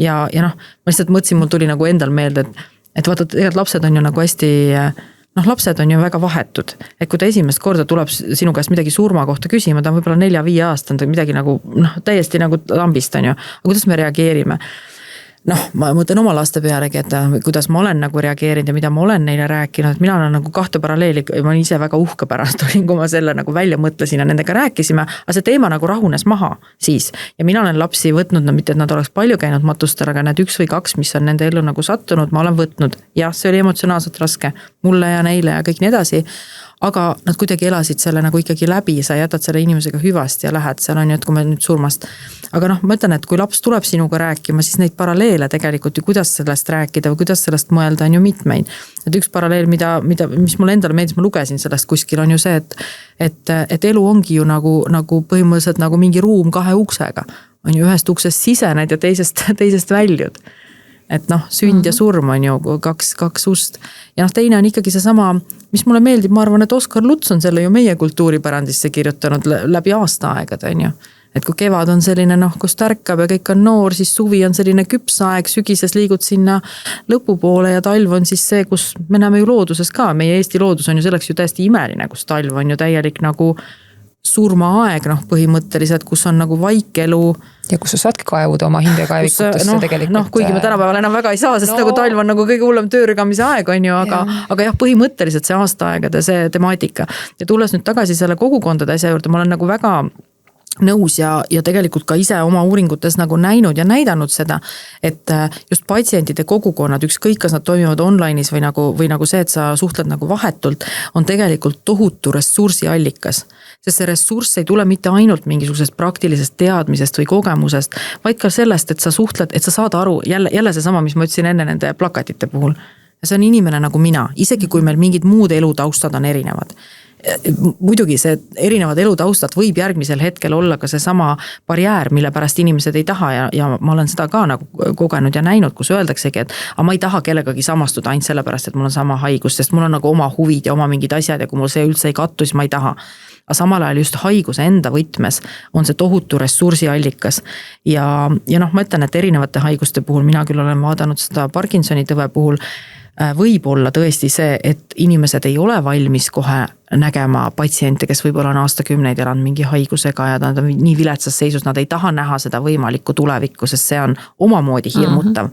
Ja ma lihtsalt mõtlesin, mul tuli nagu endal meelde, et vaata, tegelikult lapsed on ju nagu hästi, lapsed on ju väga vahetud, et kui ta esimest korda tuleb sinu käest midagi surma kohta küsima, ta on võib-olla 4-5 aastane, midagi nagu, täiesti nagu lambist on ju, aga kuidas me reageerime? Ma mõtlen oma laste pealegi, et kuidas ma olen nagu reageerinud ja mida ma olen neile rääkinud, et mina olen nagu 2 paralleeli, ma olen ise väga uhke pärast olin, kui ma selle nagu välja mõtlesin ja nendega rääkisime, aga see teema nagu rahunes maha siis. Ja mina olen lapsi võtnud, mitte et nad oleks palju käinud matustel, aga need 1 või 2, mis on nende ellu nagu sattunud, ma olen võtnud. Jah, see oli emotsionaalselt raske mulle ja neile ja kõik nii edasi. Aga nad kuidagi elasid selle nagu ikkagi läbi, sa jätad selle inimesega hüvasti ja lähed, seal on ju, et kui me nüüd surmast. Aga ma ütlen, et kui laps tuleb sinuga rääkima, siis neid paralleele tegelikult ju kuidas sellest rääkida või kuidas sellest mõelda on ju mitmeid. Et üks paralleel, mis mulle endale meeldis, ma lugesin sellest kuskil, on ju see, et elu ongi ju nagu põhimõtteliselt nagu mingi ruum 2 uksega. On ju ühest uksest sisened ja teisest väljud. et noh, sünd ja surm on ju kaks ust. Ja noh, teine on ikkagi see sama, mis mulle meeldib, ma arvan, et Oskar Luts on selle ju meie kultuuripärandisse kirjutanud läbi aastaaegad, on ju. Et kui kevad on selline noh, kus tärkab ja kõik on noor, siis suvi on selline küpsaeg, sügises liigud sinna lõpupoole ja talv on siis see, kus me näeme ju looduses ka, meie Eesti loodus on ju selleks ju täiesti imeline, kus talv on ju täielik nagu surmaaeg, noh põhimõtteliselt, kus on nagu vaikelu. Ja kus sa saadki kaevuda oma hingekaevikutesse tegelikult. Noh, kuigi me tänapäeval enam väga ei saa, sest nagu talv on nagu kõige hullem töörügamise aeg on ju, aga jah, põhimõtteliselt see aastaaegade see temaatika. Ja tulles nüüd tagasi selle kogukondade asja juurde, ma olen nagu väga nõus ja tegelikult ka ise oma uuringutes nagu näinud ja näidanud seda, et just patsientide kogukonnad, ükskõik kas nad toimivad online'is või nagu see, et sa suhtled nagu vahetult, on tegelikult tohutu ressursiallikas. Sest see ressurss ei tule mitte ainult mingisugusest praktilisest teadmisest või kogemusest, vaid ka sellest, et sa suhtled, et sa saad aru, jälle see sama, mis ma ütlesin enne nende plakatite puhul. Ja see on inimene nagu mina, isegi kui meil mingid muud elutaustad on erinevad. Muidugi see erinevad elutaustad võib järgmisel hetkel olla ka see sama barjäär, mille pärast inimesed ei taha ja ma olen seda ka nagu kogenud ja näinud, kus öeldaksegi, et ma ei taha kellegagi samastuda ainult sellepärast, et mul on sama haigus, sest mul on nagu oma huvid ja oma mingid asjad ja kui mul see üldse ei kattu, siis ma ei taha. Aga samal ajal just haiguse enda võtmes on see tohutu ressursiallikas ja noh, ma ütlen, et erinevate haiguste puhul, mina küll olen vaadanud seda Parkinsoni tõve puhul, võib olla tõesti see, et inimesed ei ole valmis kohe nägema patsiente, kes võib-olla on aastakümneid elanud mingi haigusega ja nad on nii viletsas seisus, nad ei taha näha seda võimalikku tulevikku, sest see on omamoodi hirmutav.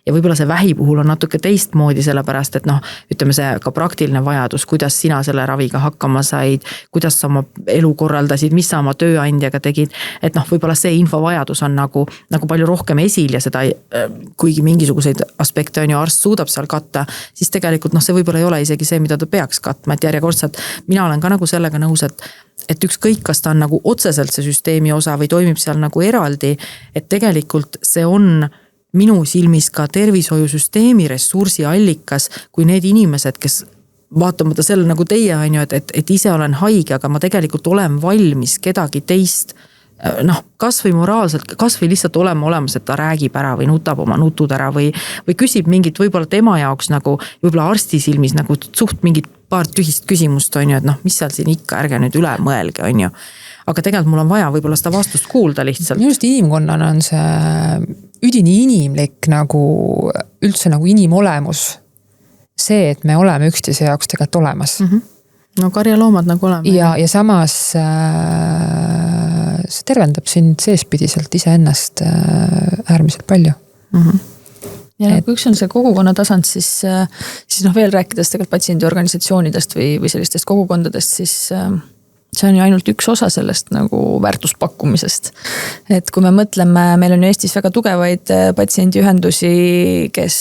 Ja võib-olla see vähi puhul on natuke teistmoodi, sellepärast, et noh, ütleme see ka praktiline vajadus, kuidas sina selle raviga hakkama said, kuidas sa oma elu korraldasid, mis sa oma tööandjaga tegid, et noh, võib-olla see infovajadus on nagu palju rohkem esil ja seda, kuigi mingisuguseid aspekte on ju arst suudab seal katta, siis tegelikult noh, see võib-olla ei ole isegi see, mida ta peaks katma, et järjekordselt mina olen ka nagu sellega nõus, et ükskõik, kas ta on nagu otseselt see süsteemi osa või toimib seal nagu eraldi, et tegelikult see on minu silmis ka tervishoiusüsteemi ressursiallikas, kui need inimesed, kes vaatamata selle nagu teie on ju, et ise olen haige, aga ma tegelikult olen valmis kedagi teist noh, kas või moraalselt, kas või lihtsalt olema olemas, et ta räägib ära või nutab oma nutud ära või küsib mingit võib-olla tema jaoks nagu võib-olla arsti silmis nagu suht mingit paar tühist küsimust on ju, et noh, mis seal siin ikka, ärge nüüd üle mõelge on ju. Aga tegelikult mul on vaja võib-olla seda vastust kuulda lihtsalt. Just inimkonnana on see üdini inimlik nagu üldse nagu inimolemus. See, et me oleme üksteise jaoks tegelikult olemas. No karjaloomad nagu oleme. Ja samas see tervendab sind seespidiselt iseennast äärmiselt palju. Ja kui üks on see kogukonna tasand, siis noh veel rääkides tegelikult patsiendiorganisatsioonidest või sellistest kogukondadest, siis see on ju ainult üks osa sellest nagu väärtuspakkumisest. Et kui me mõtleme, meil on ju Eestis väga tugevaid patsiendiühendusi, kes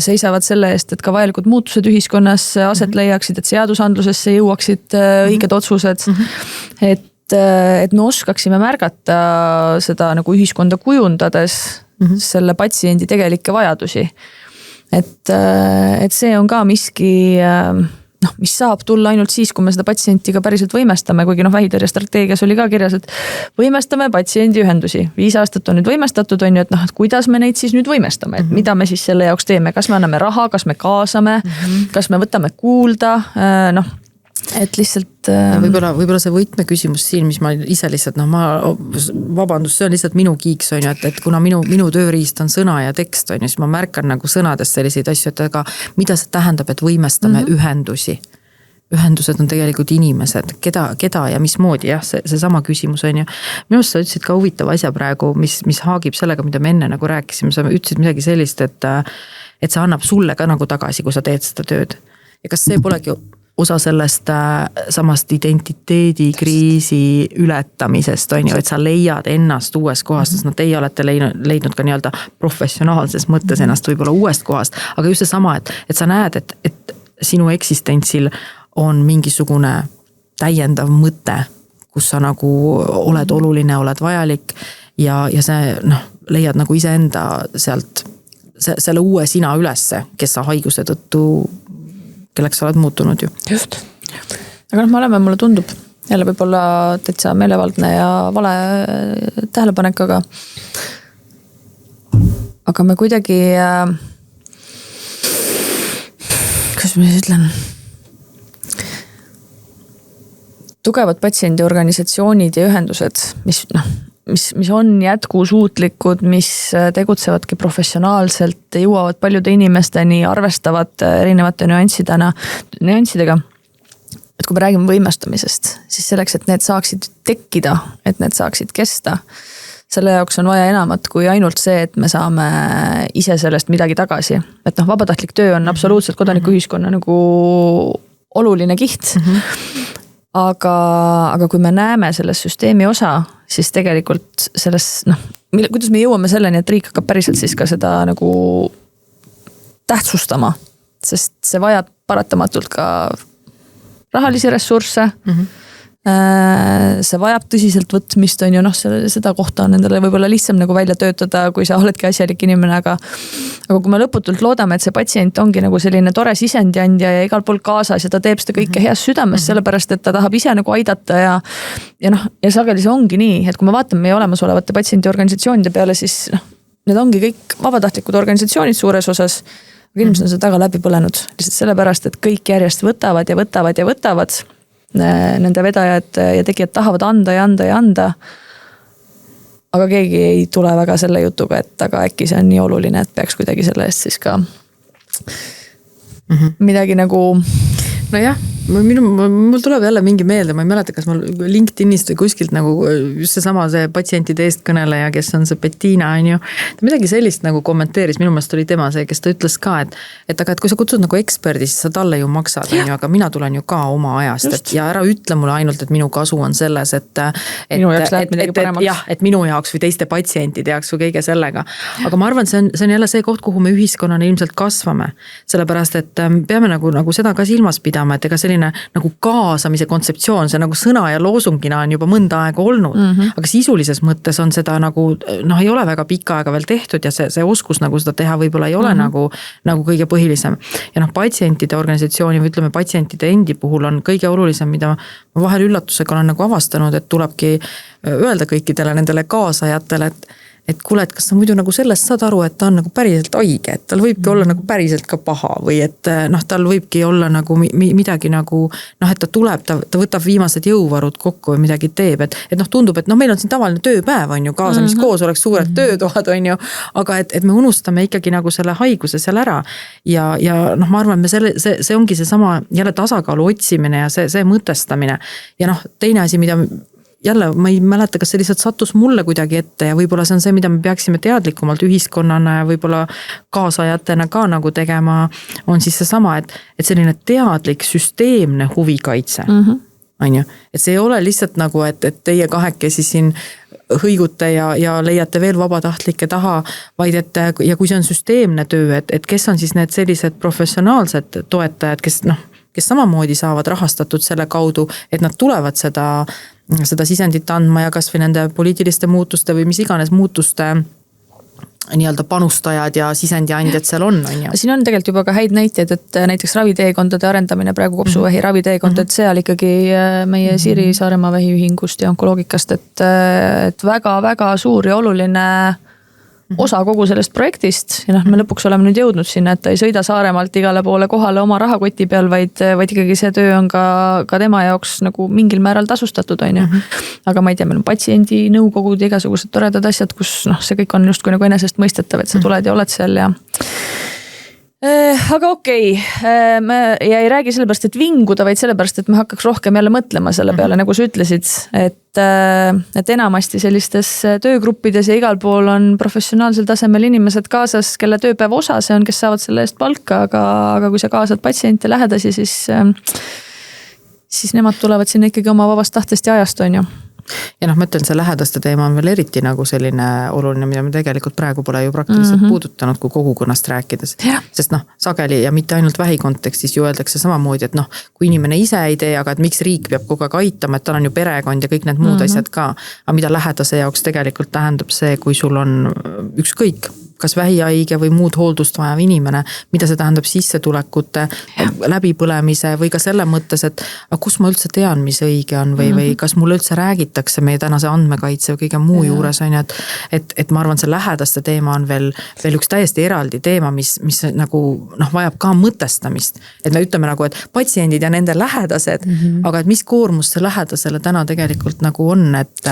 seisavad selle eest, et ka vajalikud muutused ühiskonnas aset leiaksid, et seadusandlusesse jõuaksid õiged otsused. Et me oskaksime märgata seda nagu ühiskonda kujundades selle patsiendi tegelikke vajadusi. Et see on ka miski, noh, mis saab tulla ainult siis, kui me seda patsienti ka päriselt võimestame, kuigi noh, vähitõrje strateegias oli ka kirjas, et võimestame patsiendiühendusi. 5 aastat on nüüd võimestatud, on ju, et noh, et kuidas me neid siis nüüd võimestame, et mida me siis selle jaoks teeme, kas me anname raha, kas me kaasame, kas me võtame kuulda, noh, et lihtsalt võib-olla see võtmeküsimus siin, mis ma ise lihtsalt vabandust, see on lihtsalt minu kiiks on ju, et kuna minu tööriist on sõna ja tekst on ju, siis ma märkan nagu sõnadest selliseid asju, et aga mida see tähendab, et võimestame ühendusi. Ühendused on tegelikult inimesed, keda ja mismoodi, jah, see sama küsimus on ju. Minu arust sa ütlesid ka huvitav asja praegu, mis haagib sellega, mida me enne nagu rääkisime, sa ütlesid midagi sellist, et see annab sulle ka nagu tagasi, kui sa teed seda tööd. Ja kas see polegi osa sellest samast identiteedikriisi ületamisest on ju, et sa leiad ennast uuest kohast, sest teie olete leidnud ka nii-öelda professionaalses mõttes ennast võib-olla uuest kohast, aga just see sama, et sa näed, et sinu eksistentsil on mingisugune täiendav mõte, kus sa nagu oled oluline, oled vajalik ja see leiad nagu iseenda sealt selle uue sina ülesse, kes sa haiguse tõttu kelleks sa oled muutunud ju. Just. Aga me oleme, mulle tundub, jälle võib-olla täitsa meelevaldne ja vale tähelepanek, aga me kuidagi kuidas ma siis ütlen, tugevad patsiendiorganisatsioonid ja ühendused, mis on jätkusuutlikud, mis tegutsevadki professionaalselt, jõuavad paljude inimesteni, arvestavad erinevate nüanssidega. Et kui me räägime võimestamisest, siis selleks, et need saaksid tekkida, et need saaksid kesta, selle jaoks on vaja enamat kui ainult see, et me saame ise sellest midagi tagasi. Et vabatahtlik töö on absoluutselt kodanikuühiskonna nagu oluline kiht. Aga kui me näeme selles süsteemi osa, siis tegelikult selles, kuidas me jõuame selleni, et riik hakkab päriselt siis ka seda nagu tähtsustama, sest see vajab paratamatult ka rahalisi ressursse, see vajab tõsiselt võtmist, on ju, seda kohta on endale võib-olla lihtsam nagu välja töötada, kui sa oledki asjalik inimene, aga kui me lõputult loodame, et see patsient ongi nagu selline tore sisendjandja ja igal pool kaasas ja ta teeb seda kõike heas südames, sellepärast et ta tahab ise nagu aidata ja sageli see ongi nii, et kui me vaatame meie olemasolevate patsiendiorganisatsioonide peale, siis need ongi kõik vabatahtlikud organisatsioonid suures osas, aga inimesed on seda taga läbi põlenud, lihtsalt sellepärast, et kõik järjest võtavad ja võtavad ja võtavad. Nende vedajad ja tegijad tahavad anda ja anda ja anda. Aga keegi ei tule väga selle jutuga, et aga äkki see on nii oluline, et peaks kuidagi selle eest siis ka midagi nagu. Nojah, mul tuleb jälle mingi meelde, ma ei mäleta, kas mul LinkedInist või kuskilt nagu just see patsientide eestkõneleja, kes on see Bettina, on ju. Ta midagi sellist nagu kommenteeris, minu meelest oli tema see, kes ta ütles ka, et kui sa kutsud nagu eksperdi, siis sa talle ju maksad, on ju, aga mina tulen ju ka oma ajast, ja ära ütle mulle ainult, et minu kasu on selles, et minu jaoks või teiste patsientide jaoks või kõige sellega. Aga ma arvan, see on jälle see koht, kuhu me ühiskonnana ilmselt kasvame. Sellepärast, et peame nagu seda ka silmas pidama, et ega selline nagu kaasamise kontseptsioon, see nagu sõna ja loosungina on juba mõnda aega olnud, aga sisulises mõttes on seda nagu, ei ole väga pikka aega veel tehtud ja see oskus nagu seda teha võib-olla ei ole nagu kõige põhilisem. Ja patsientide organisatsiooni või ütleme patsientide endi puhul on kõige olulisem, mida ma vahel üllatusega olen nagu avastanud, et tulebki öelda kõikidele nendele kaasajatele, et kuule, et kas sa muidu nagu sellest saad aru, et ta on nagu päriselt haige, et tal võibki olla nagu päriselt ka paha või et tal võibki olla nagu midagi nagu, et ta tuleb, ta võtab viimased jõuvarud kokku või midagi teeb, et tundub, et meil on siin tavaline tööpäev, on ju, kaasamiskoos oleks suured töötoad, on ju, aga et me unustame ikkagi nagu selle haiguse seal ära ja ma arvan, see ongi see sama jälle tasakaalu otsimine ja see mõtestamine ja teine asi, mida jälle ma ei mäleta, kas see lihtsalt sattus mulle kuidagi ette ja võib-olla see on see, mida me peaksime teadlikumalt ühiskonnana ja võib-olla kaasajatena ka nagu tegema, on siis see sama, et selline teadlik süsteemne huvikaitse. On ju? Et see ei ole lihtsalt nagu, et teie kahekesi siin hõigute ja leiate veel vabatahtlikke taha, vaid ja kui see on süsteemne töö, et kes on siis need sellised professionaalsed toetajad, kes samamoodi saavad rahastatud selle kaudu, et nad tulevad seda sisendit andma ja kas või nende poliitiliste muutuste või mis iganes muutuste nii-öelda panustajad ja sisendiandjad seal on ju. Siin on tegelikult juba ka häid näiteid, et näiteks raviteekondade arendamine praegu kopsuvähi raviteekond, et seal ikkagi meie Siiri Saaremaa vähiühingust ja onkoloogikast, et väga-väga suur ja oluline osa kogu sellest projektist ja me lõpuks oleme nüüd jõudnud sinna, et ta ei sõida Saaremaalt igale poole kohale oma rahakoti peal, vaid ikkagi see töö on ka tema jaoks nagu mingil määral tasustatud, on ju. Aga ma ei tea, meil on patsiendi nõukogud ja igasugused toredad asjad, kus see kõik on just kui nagu enesest mõistetav, et sa tuled ja oled seal ja aga okei, me ei räägi sellepärast, et vinguda, vaid sellepärast, et me hakkaks rohkem jälle mõtlema selle peale, nagu sa ütlesid, et enamasti sellistes töögruppides ja igal pool on professionaalsel tasemel inimesed kaasas, kelle tööpäev osa see on, kes saavad selle eest palka, aga kui sa kaasad patsiente lähedasi, siis nemad tulevad sinna ikkagi oma vabast tahtest ja ajast, on ju. Ja ma ütlen, see lähedaste teema on veel eriti nagu selline oluline, mida me tegelikult praegu pole ju praktiliselt puudutanud, kui kogukonnast rääkides. Sest sageli ja mitte ainult vähi kontekstis ju öeldakse samamoodi, et kui inimene ise ei tee, aga et miks riik peab kogu aeg aitama, et tal on ju perekond ja kõik need muud asjad ka. Aga mida lähedase jaoks tegelikult tähendab see, kui sul on ükskõik, kas vähihaige või muud hooldust vajav inimene, mida see tähendab sissetulekute läbipõlemise või ka selle mõttes, et kus ma üldse tean, mis õige on või kas mulle üldse räägitakse meie tänase andmekaitse või kõige muu juures on ju, et ma arvan, see lähedaste teema on veel üks täiesti eraldi teema, mis nagu vajab ka mõtestamist. Et me ütleme nagu, et patsiendid ja nende lähedased, aga et mis koormus see lähedasele täna tegelikult nagu on, et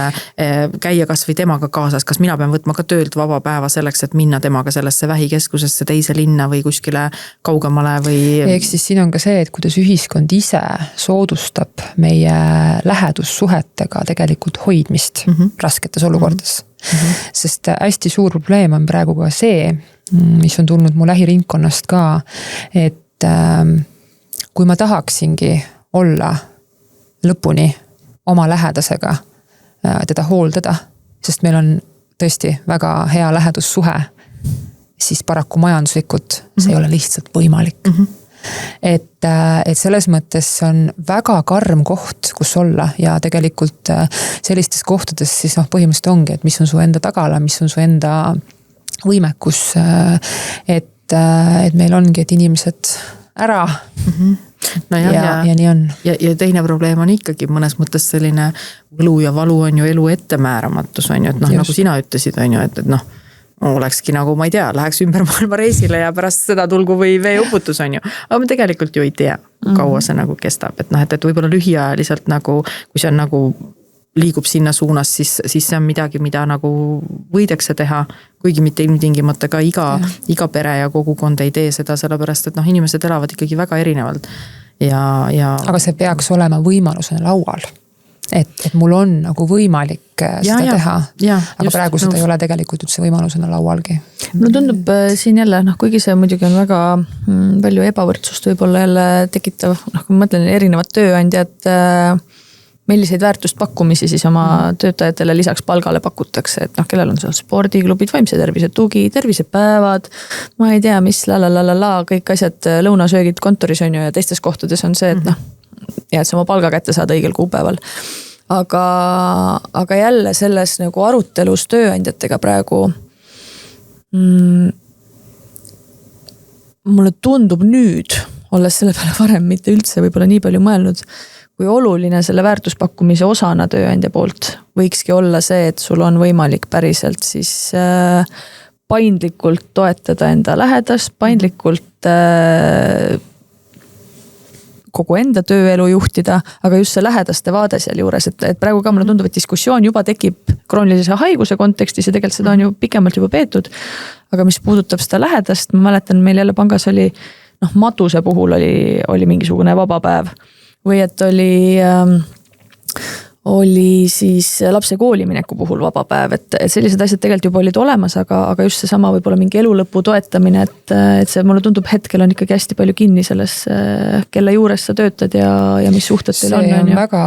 käia kas või temaga kaasas, kas mina pean võtma ka töölt vaba päeva selleks, et minna temaga sellesse vähikeskusesse teise linna või kuskile kaugemale või... Ehk siis siin on ka see, et kuidas ühiskond ise soodustab meie lähedussuhetega tegelikult hoidmist rasketes olukordades. Sest hästi suur probleem on praegu ka see, mis on tulnud mu lähiringkonnast ka, et kui ma tahaksingi olla lõpuni oma lähedasega teda hooldada, sest meil on tõesti väga hea lähedussuhe, siis paraku majanduslikult see ei ole lihtsalt võimalik. Et selles mõttes on väga karm koht, kus olla ja tegelikult sellistes kohtades siis põhimõtteliselt ongi, et mis on su enda tagala, mis on su enda võimekus, et meil ongi, et inimesed ära no ja nii on. Ja teine probleem on ikkagi mõnes mõttes selline võlu ja valu on ju elu ettemääramatus on ju, et nagu sina ütlesid on ju, et olekski nagu, ma ei tea, läheks ümber maailma reisile ja pärast seda tulgu või veeuputus on ju. Aga me tegelikult ju ei tea, kaua see nagu kestab, et võib-olla lühiajaliselt nagu, kui see on nagu liigub sinna suunas, siis see on midagi, mida nagu võidakse teha, kuigi mitte ilmtingimata ka iga pere ja kogukond ei tee seda, sellepärast, et inimesed elavad ikkagi väga erinevalt. Aga see peaks olema võimalusena laual. Et mul on nagu võimalik seda teha, aga praegu seda ei ole tegelikult üldse võimalusena laualgi. No tundub siin jälle, kuigi see muidugi on väga palju ebavõrdsust võib-olla jälle tekitav, kui ma mõtlen erinevad tööandjad, milliseid väärtuspakkumisi siis oma töötajatele lisaks palgale pakutakse, et kellel on seal spordiklubid, vaimse tervise tugi, tervisepäevad, ma ei tea, mis kõik asjad, lõunasöögid kontoris on ju ja teistes kohtades on see, et ja et sa oma palga kätte saad õigel kuupäeval. Aga jälle selles nagu arutelus tööandjatega praegu mulle tundub nüüd, olles selle peale varem mitte üldse võib-olla nii palju mõelnud, kui oluline selle väärtuspakkumise osana tööandja poolt võikski olla see, et sul on võimalik päriselt siis paindlikult toetada enda lähedast, paindlikult kogu enda tööelu juhtida, aga just see lähedaste vaade seal juures, et praegu ka mulle tundub, et diskussioon juba tekib kroonilise haiguse kontekstis ja tegelikult seda on ju pikemalt juba peetud. Aga mis puudutab seda lähedast, ma mäletan, meil jälle pangas oli, maduse puhul oli mingisugune vaba päev või et oli siis lapse koolimineku puhul vaba päev, et sellised asjad tegelikult juba olid olemas, aga just see sama võib-olla mingi elulõpu toetamine, et see mulle tundub hetkel on ikkagi hästi palju kinni selles, kelle juures sa töötad ja mis suhted teil on. See on väga,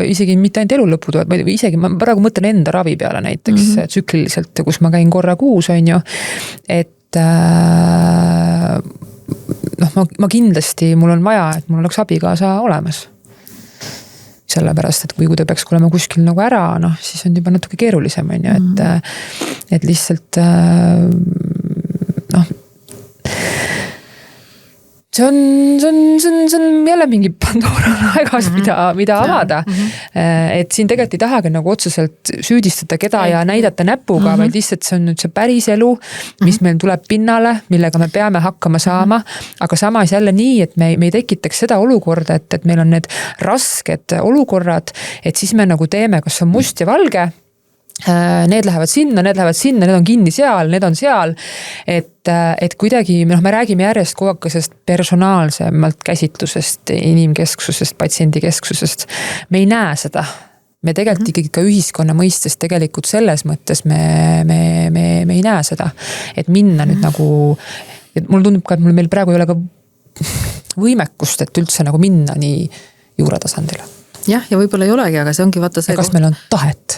isegi mitte ainult elulõpu toet, isegi ma praegu mõtlen enda ravi peale näiteks tsükliliselt, kus ma käin korra kuus on ju, et ma kindlasti, mul on vaja, et mul oleks abikaasa olemas. Sellepärast, et kui ta peaks olema kuskil nagu ära, siis on juba natuke keerulisem, on ju, et lihtsalt see on jälle mingi Pandora laegas, mida avada. Et siin tegelikult ei tahagi nagu otseselt süüdistada keda ja näidata näpuga, vaid lihtsalt see on nüüd see päris elu, mis meil tuleb pinnale, millega me peame hakkama saama, aga samas jälle nii, et me ei tekitaks seda olukorda, et meil on need rasked olukorrad, et siis me nagu teeme, kas on must ja valge, need lähevad sinna, need on kinni seal, need on seal, et kuidagi me räägime järjest kogu aeg sellest personaalsemalt käsitlusest, inimkesksusest, patsiendikesksusest. Me ei näe seda. Me tegelikult ikkagi ka ühiskonna mõistes tegelikult selles mõttes me ei näe seda, et minna nüüd nagu, et mulle tundub ka, et meil praegu ei ole ka võimekust, et üldse nagu minna nii juuratasandile. Jah, ja võib-olla ei olegi, aga see ongi vaata see. Ja kas meil on tahet?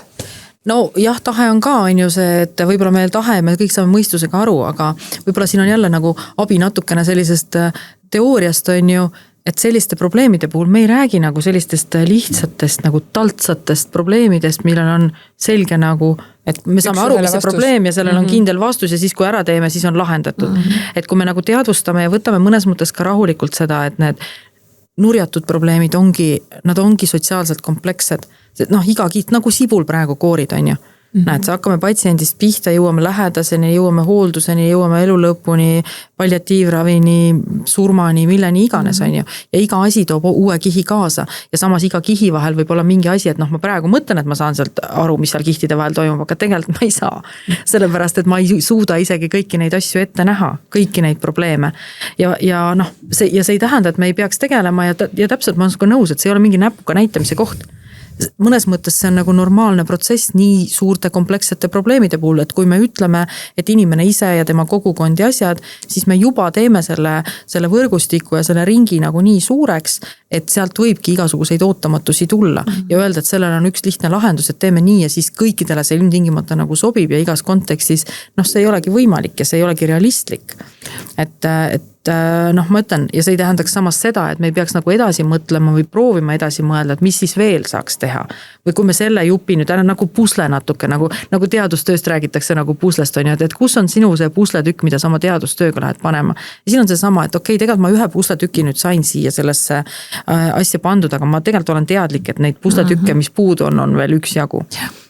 No jah, tahe on ka, on ju see, et võib-olla meil tahe, me kõik saame mõistusega aru, aga võib-olla siin on jälle nagu abi natukene sellisest teooriast, on ju, et selliste probleemide puhul me ei räägi nagu sellistest lihtsatest nagu taltsatest probleemidest, millel on selge nagu, et me saame aru, mis see probleem ja sellel on kindel vastus ja siis kui ära teeme, siis on lahendatud. Et kui me nagu teadvustame ja võtame mõnes mõttes ka rahulikult seda, et need nurjatud probleemid nad ongi sotsiaalselt komplekssed. Noh, iga kiit nagu sibul praegu koorid on ju. Näed, hakkame patsiendist pihta, jõuame lähedaseni, jõuame hoolduseni, jõuame elu lõpuni, palliatiivravini, surmani, milleni iganes on ju. Ja iga asi toob uue kihi kaasa ja samas iga kihi vahel võib olla mingi asi, et ma praegu mõtlen, et ma saan sealt aru, mis seal kihtide vahel toimub, aga tegelikult ma ei saa. Sellepärast, et ma ei suuda isegi kõiki neid asju ette näha, kõiki neid probleeme. Ja see ei tähenda, et me ei peaks tegelema ja täpselt ma olen nõus, et see ei ole mingi näpuga näitamise koht. Mõnes mõttes see on nagu normaalne protsess nii suurte komplekssete probleemide puhul, et kui me ütleme, et inimene ise ja tema kogukond ja asjad, siis me juba teeme selle võrgustiku ja selle ringi nagu nii suureks, et sealt võibki igasuguseid ootamatusi tulla ja öelda, et sellel on üks lihtne lahendus, et teeme nii ja siis kõikidele see ilmtingimata nagu sobib ja igas kontekstis, see ei olegi võimalik ja see ei olegi realistlik. Ma ütlen, ja see ei tähendaks samas seda, et me ei peaks nagu edasi mõtlema või proovima edasi mõelda, et mis siis veel saaks teha. Või kui me selle jupi nüüd nagu pusle natuke, nagu teadustööst räägitakse nagu puslest on ju, et kus on sinu see pusletükk, mida sa oma teadustööga lähed panema. Ja siin on see sama, et okei, tegelikult ma ühe pusletüki nüüd sain siia sellesse asja pandud, aga ma tegelikult olen teadlik, et neid pusletükke, mis puudu on veel üks jagu.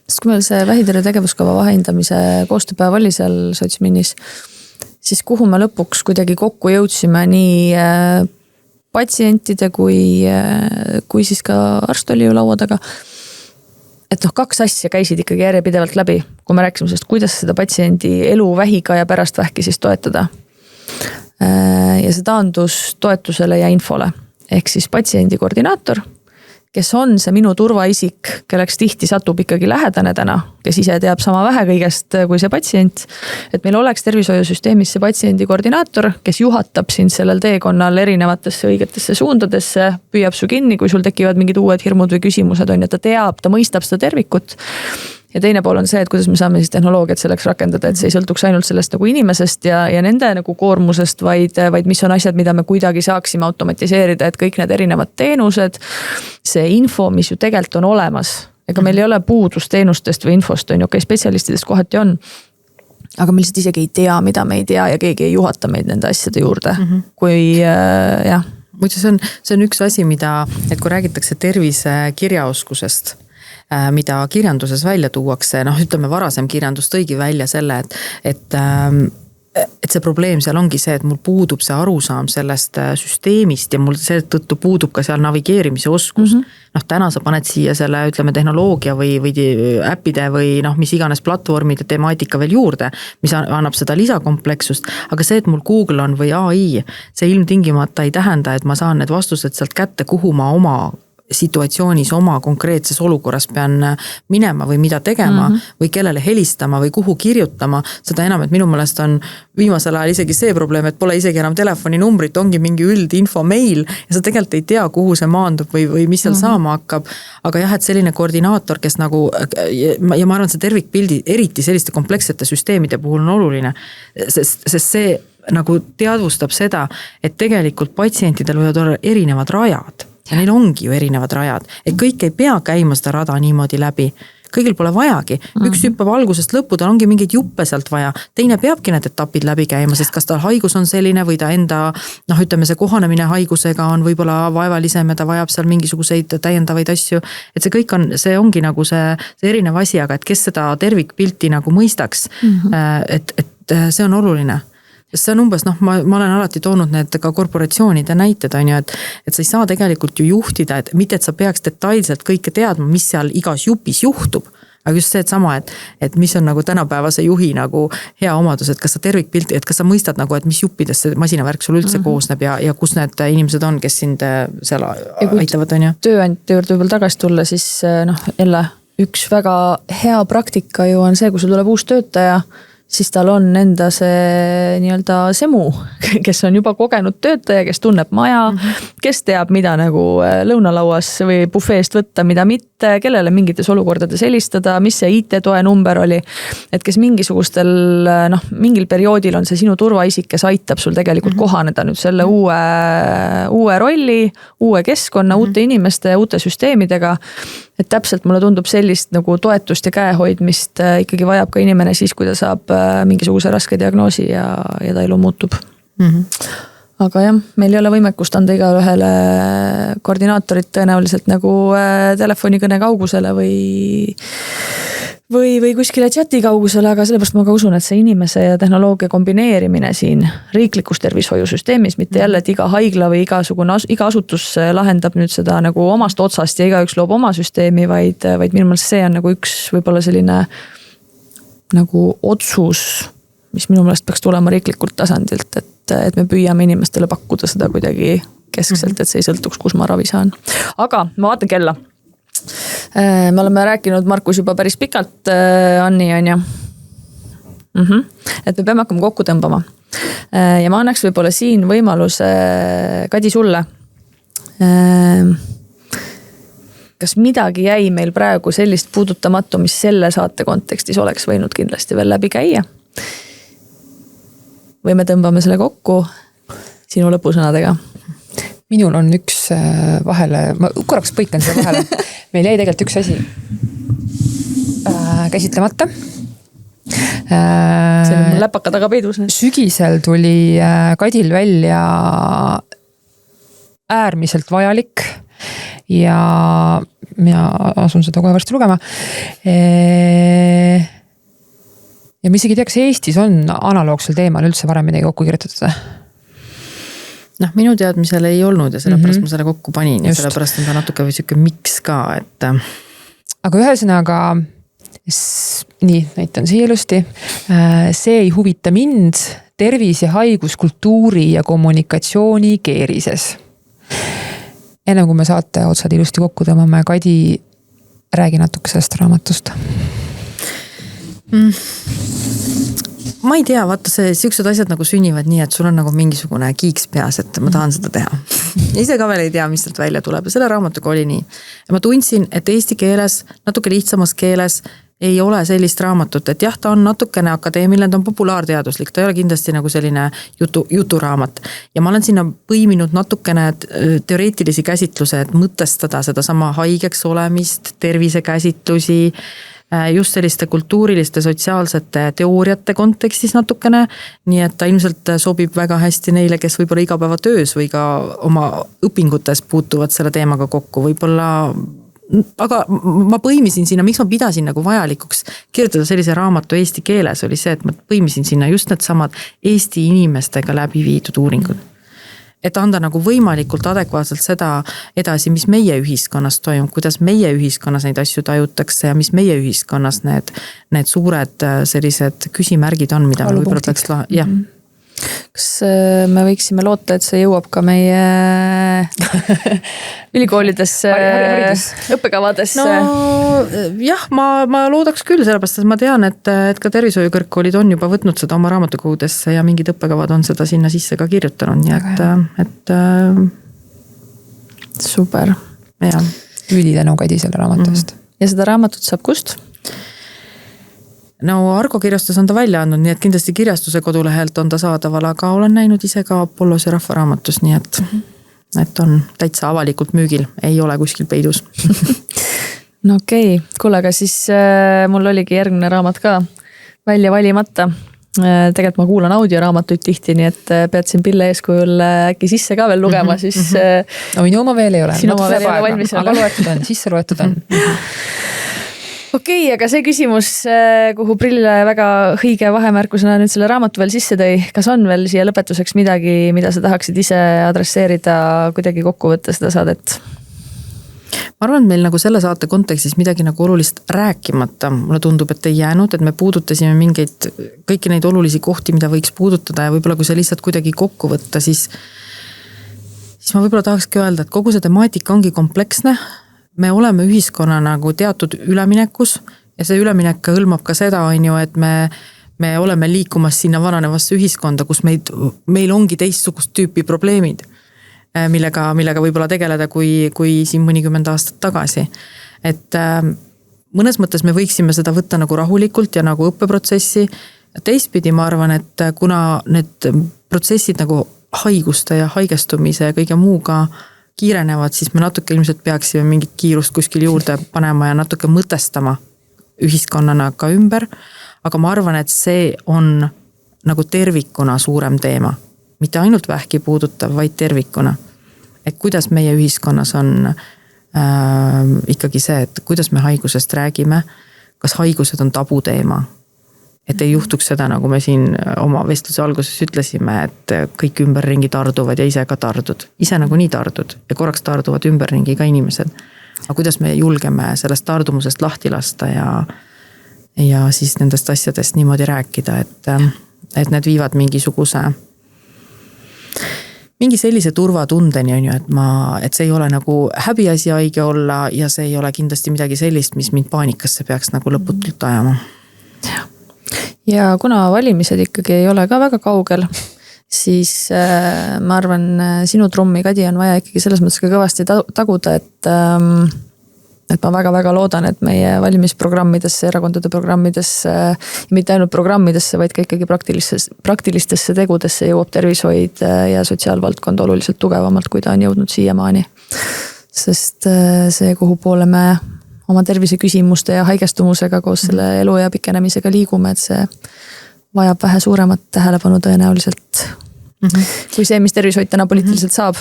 Sest kui meil see vähitõrje tegevuskava vahendamise koostööpäev oli seal Sotsminis, siis kuhu me lõpuks kuidagi kokku jõudsime nii patsientide kui siis ka arst oli ju laua taga. Et kaks asja käisid ikkagi järjepidevalt läbi, kui me rääkisime sellest, kuidas seda patsiendi elu vähiga ja pärast vähki siis toetada. Ja see taandus toetusele ja infole. Ehk siis patsiendi koordinaator, kes on see minu turvaisik, kelleks tihti satub ikkagi lähedane täna, kes ise teab sama vähe kõigest kui see patsient. Et meil oleks tervishoiusüsteemis see patsiendi koordinaator, kes juhatab sind sellel teekonnal erinevatesse õigetesse suundadesse, püüab su kinni, kui sul tekivad mingid uued hirmud või küsimused on ja ta mõistab seda tervikut. Ja teine pool on see, et kuidas me saame siis tehnoloogiat selleks rakendada, et see ei sõltuks ainult sellest nagu inimesest ja nende nagu koormusest, vaid mis on asjad, mida me kuidagi saaksime automatiseerida, et kõik need erinevad teenused, see info, mis ju tegelikult on olemas, ega meil ei ole puudus teenustest või infost, on ju, okei, spetsialistidest kohati on, aga me lihtsalt isegi ei tea, mida me ei tea ja keegi ei juhata meid nende asjade juurde, kui jah. Muidu see on üks asi, et kui räägitakse tervise kirjaoskusest, mida kirjanduses välja tuuakse, ütleme varasem kirjandus tõigi välja selle, et see probleem seal ongi see, et mul puudub see arusaam sellest süsteemist ja mul seetõttu puudub ka seal navigeerimise oskus. Täna sa paned siia selle, ütleme, tehnoloogia või äppide või mis iganes platvormide temaatika veel juurde, mis annab seda lisakomplekssust, aga see, et mul Google on või AI, see ilmtingimata ei tähenda, et ma saan need vastused sealt kätte, kuhu ma oma situatsioonis oma konkreetses olukorras pean minema või mida tegema või kellele helistama või kuhu kirjutama, seda enam, et minu meelest on viimasel ajal isegi see probleem, et pole isegi enam telefoninumbrit, ongi mingi üldinfo meil ja sa tegelikult ei tea, kuhu see maandub või mis seal saama hakkab, aga jah, et selline koordinaator, kes nagu ja ma arvan, see tervikpildi, eriti selliste komplekssete süsteemide puhul on oluline, sest see nagu teadvustab seda, et tegelikult patsientidel võivad olla erinevad rajad. Ja neil ongi ju erinevad rajad, et kõik ei pea käima seda rada niimoodi läbi. Kõigil pole vajagi. Üks hüppab algusest lõppu, tal ongi mingeid juppe sealt vaja. Teine peabki need etapid läbi käima, sest kas tal haigus on selline või ta enda, ütleme see kohanemine haigusega on võib-olla vaevalisem ja ta vajab seal mingisuguseid täiendavaid asju. Et see ongi nagu see erinev asi, aga et kes seda tervikpilti nagu mõistaks, et see on oluline. See on umbes, ma olen alati toonud need ka korporatsioonide näited, on ju, et sa ei saa tegelikult ju juhtida, et mitte, et sa peaks detailselt kõike teadma, mis seal igas jupis juhtub, aga just see, et sama, et mis on nagu tänapäevase juhi nagu hea omadus, et kas sa tervikpilti, et kas sa mõistad nagu, et mis juppidest see masinavärk sul üldse koosneb ja kus need inimesed on, kes sind seal aitavad, on ju. Tööandjate juurde võib-olla tagasi tulla, siis jälle üks väga hea praktika ju on see, kui sul tuleb uus töötaja, siis tal on enda see nii-öelda semu, kes on juba kogenud töötaja, kes tunneb maja, kes teab, mida nagu lõunalauas või bufeest võtta, mida mitte, kellele mingites olukordades helistada, mis see IT-toe number oli. Et kes mingil perioodil on see sinu turvaisik, kes aitab sul tegelikult kohaneda nüüd selle uue rolli, uue keskkonna, uute inimeste ja uute süsteemidega. Et täpselt mulle tundub sellist nagu toetust ja käehoidmist ikkagi vajab ka inimene siis, kui ta saab mingisuguse raske diagnoosi ja ta elu muutub. Aga jah, meil ei ole võimekust anda igale ühele koordinaatorit tõenäoliselt nagu telefonikõne kaugusele või kuskile chati kaugusele, aga sellepärast ma ka usun, et see inimese ja tehnoloogia kombineerimine siin riiklikus tervishoiusüsteemis, mitte jälle, et iga haigla või iga asutus lahendab nüüd seda nagu omast otsast ja igaüks loob oma süsteemi, vaid minu meelest see on nagu üks võib-olla selline nagu otsus, mis minu meelest peaks tulema riiklikult tasandilt, et me püüame inimestele pakkuda seda kuidagi keskselt, et see ei sõltuks, kus ma ravi saan. Aga ma vaatan kella. Me oleme rääkinud, Markus, juba päris pikalt, Anni on ju. Et me peame hakkama kokku tõmbama. Ja ma annaks võib-olla siin võimaluse Kadi sulle. Kas midagi jäi meil praegu sellist puudutamatu, mis selle saate kontekstis oleks võinud kindlasti veel läbi käia? Või me tõmbame selle kokku sinu lõpusõnadega? Minul on üks vahele, ma korraks põikan selle vahele. Meil jäi tegelikult üks asi käsitlemata. See on läpaka taga peidus. Sügisel tuli Kadil välja äärmiselt vajalik ja mina asun seda kohe varsti lugema. Ja ma isegi ei tea, kas Eestis on analoogsel teemal üldse varem midagi kokku kirjutatud? Minu teadmisel ei olnud ja sellepärast ma selle kokku panin ja sellepärast on ta natuke või siuke miks ka, et. Aga ühesõnaga, nii, näitan siia ilusti. See ei huvita mind tervis- ja haiguskultuuri ja kommunikatsiooni keerises. Enne kui me saate otsad ilusti kokku tõmbame, Kadi, räägi natuke sellest raamatust. Ma ei tea, vaata siuksed asjad nagu sünnivad nii, et sul on nagu mingisugune kiiks peas, et ma tahan seda teha. Ise ka veel ei tea, mis sealt välja tuleb ja selle raamatuga oli nii. Ja ma tundsin, et eesti keeles, natuke lihtsamas keeles ei ole sellist raamatut, et jah, ta on natukene akadeemiline, ta on populaarteaduslik, ta ei ole kindlasti nagu selline juturaamat. Ja ma olen sinna põiminud natukene teoreetilisi käsitluse, et mõtestada seda sama haigeks olemist, tervisekäsitlusi, just selliste kultuuriliste, sotsiaalsete teooriate kontekstis natukene, nii et ta ilmselt sobib väga hästi neile, kes võib-olla igapäevatöös või ka oma õpingutes puutuvad selle teemaga kokku, võib-olla, aga ma põimisin sinna, miks ma pidasin nagu vajalikuks kirjutada sellise raamatu eesti keeles, oli see, et ma põimisin sinna just need samad Eesti inimestega läbi viidud uuringud. Et anda nagu võimalikult adekvaatselt seda edasi, mis meie ühiskonnas toimub, kuidas meie ühiskonnas neid asju tajutakse ja mis meie ühiskonnas need suured sellised küsimärgid on, mida me võib-olla peaks jah. Kas me võiksime loota, et see jõuab ka meie ülikoolidesse, õppekavadesse? No jah, ma loodaks küll, sellepärast, et ma tean, et ka tervishoiukõrgkoolid on juba võtnud seda oma raamatukogudesse ja mingid õppekavad on seda sinna sisse ka kirjutanud, nii et super. Ja. Ülitänu Kadi selle raamatust. Ja seda raamatut saab kust? No Argo kirjastus on ta välja andnud, nii et kindlasti kirjastuse kodulehelt on ta saadaval, aga olen näinud ise ka Apollos ja Rahvaraamatus, nii et on täitsa avalikult müügil, ei ole kuskil peidus. No okei, kuule, aga siis mul oligi järgmine raamat ka välja valimata. Tegelikult ma kuulan audioraamatuid tihti, nii et pead siin Pille eeskujul äkki sisse ka veel lugema, siis. No minu oma veel ei ole. Sinu oma veel ei ole valmis. Aga loetud on, sisse loetud on. Okei, aga see küsimus, kuhu Prille väga õige vahemärkusena nüüd selle raamatu veel sisse tõi, kas on veel siia lõpetuseks midagi, mida sa tahaksid ise adresseerida, kuidagi kokku võtta seda saadet? Ma arvan, et meil nagu selle saate kontekstis midagi nagu olulist rääkimata. Mulle tundub, et ei jäänud, et me puudutasime mingeid, kõiki neid olulisi kohti, mida võiks puudutada ja võib-olla kui see lihtsalt kuidagi kokku võtta, siis ma võib-olla tahakski öelda, et kogu see temaatika ongi kompleksne. Me oleme ühiskonna nagu teatud üleminekus ja see üleminek hõlmab ka seda, et me me oleme liikumas sinna vananevasse ühiskonda, kus meil ongi teistsugust tüüpi probleemid, millega võib-olla tegeleda kui siin mõnikümmend aastat tagasi. Et mõnes mõttes me võiksime seda võtta nagu rahulikult ja nagu õppeprotsessi. Teistpidi ma arvan, et kuna need protsessid nagu haiguste ja haigestumise ja kõige muuga kiirenevad, siis me natuke ilmselt peaksime mingit kiirust kuskil juurde panema ja natuke mõtestama ühiskonnana ka ümber. Aga ma arvan, et see on nagu tervikuna suurem teema. Mitte ainult vähki puudutav, vaid tervikuna. Et kuidas meie ühiskonnas on ikkagi see, et kuidas me haigusest räägime, kas haigused on tabuteema. Et ei juhtuks seda, nagu me siin oma vestluse alguses ütlesime, et kõik ümberringi tarduvad ja ise ka tardud. Ise nagu nii tardud ja korraks tarduvad ümberringi ka inimesed. Aga kuidas me julgeme sellest tardumusest lahti lasta ja siis nendest asjadest niimoodi rääkida, et need viivad mingi sellise turvatundeni on ju, et see ei ole nagu häbiasi haige olla ja see ei ole kindlasti midagi sellist, mis mind paanikasse peaks nagu lõputult ajama. Ja kuna valimised ikkagi ei ole ka väga kaugel, siis ma arvan, sinu trummi, Kadi, on vaja ikkagi selles mõttes ka kõvasti taguda, et ma väga-väga loodan, et meie valimisprogrammidesse, erakondade programmidesse, ja mitte ainult programmidesse, vaid ka ikkagi praktilistesse tegudesse jõuab tervishoid ja sotsiaalvaldkond oluliselt tugevamalt, kui ta on jõudnud siiamaani. Sest see, kuhu poole me oma tervise küsimuste ja haigestumusega koos selle elu ja pikenemisega liigume, et see vajab vähe suuremat tähelepanu tõenäoliselt kui see, mis tervishoid täna poliitiliselt saab.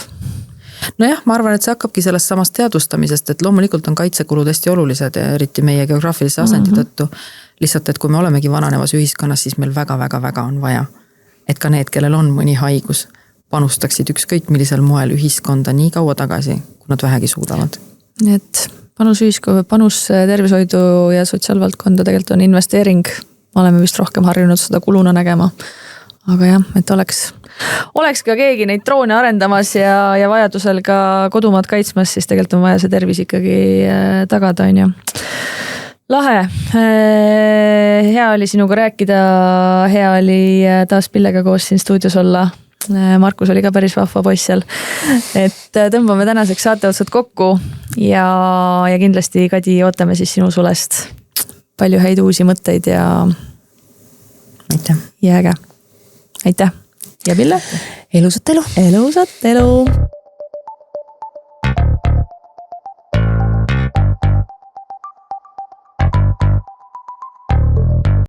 Nojah, ma arvan, et see hakkabki sellest samast teadvustamisest, et loomulikult on kaitsekulud hästi olulised, eriti meie geograafilise asendi tõttu. Lihtsalt, et kui me olemegi vananevas ühiskonnas, siis meil väga-väga-väga on vaja, et ka need, kellel on mõni haigus, panustaksid ükskõik millisel moel ühiskonda nii kaua tagasi, kui nad vähegi suudavad. Nii et panus tervishoidu ja sotsiaalvaldkonda tegelikult on investeering. Oleme vist rohkem harjunud seda kuluna nägema. Aga jah, et oleks ka keegi neid droone arendamas ja vajadusel ka kodumaad kaitsmas, siis tegelikult on vaja see tervis ikkagi tagada, on ju. Lahe. Hea oli sinuga rääkida, hea oli taas Pillega koos siin stuudios olla. Markus oli ka päris vahva poiss seal. Et tõmbame tänaseks saateotsad kokku ja kindlasti, Kadi, ootame siis sinu sulest palju häid uusi mõtteid ja jääge. Aitäh. Ja Pille? Elusat elu. Elusat elu.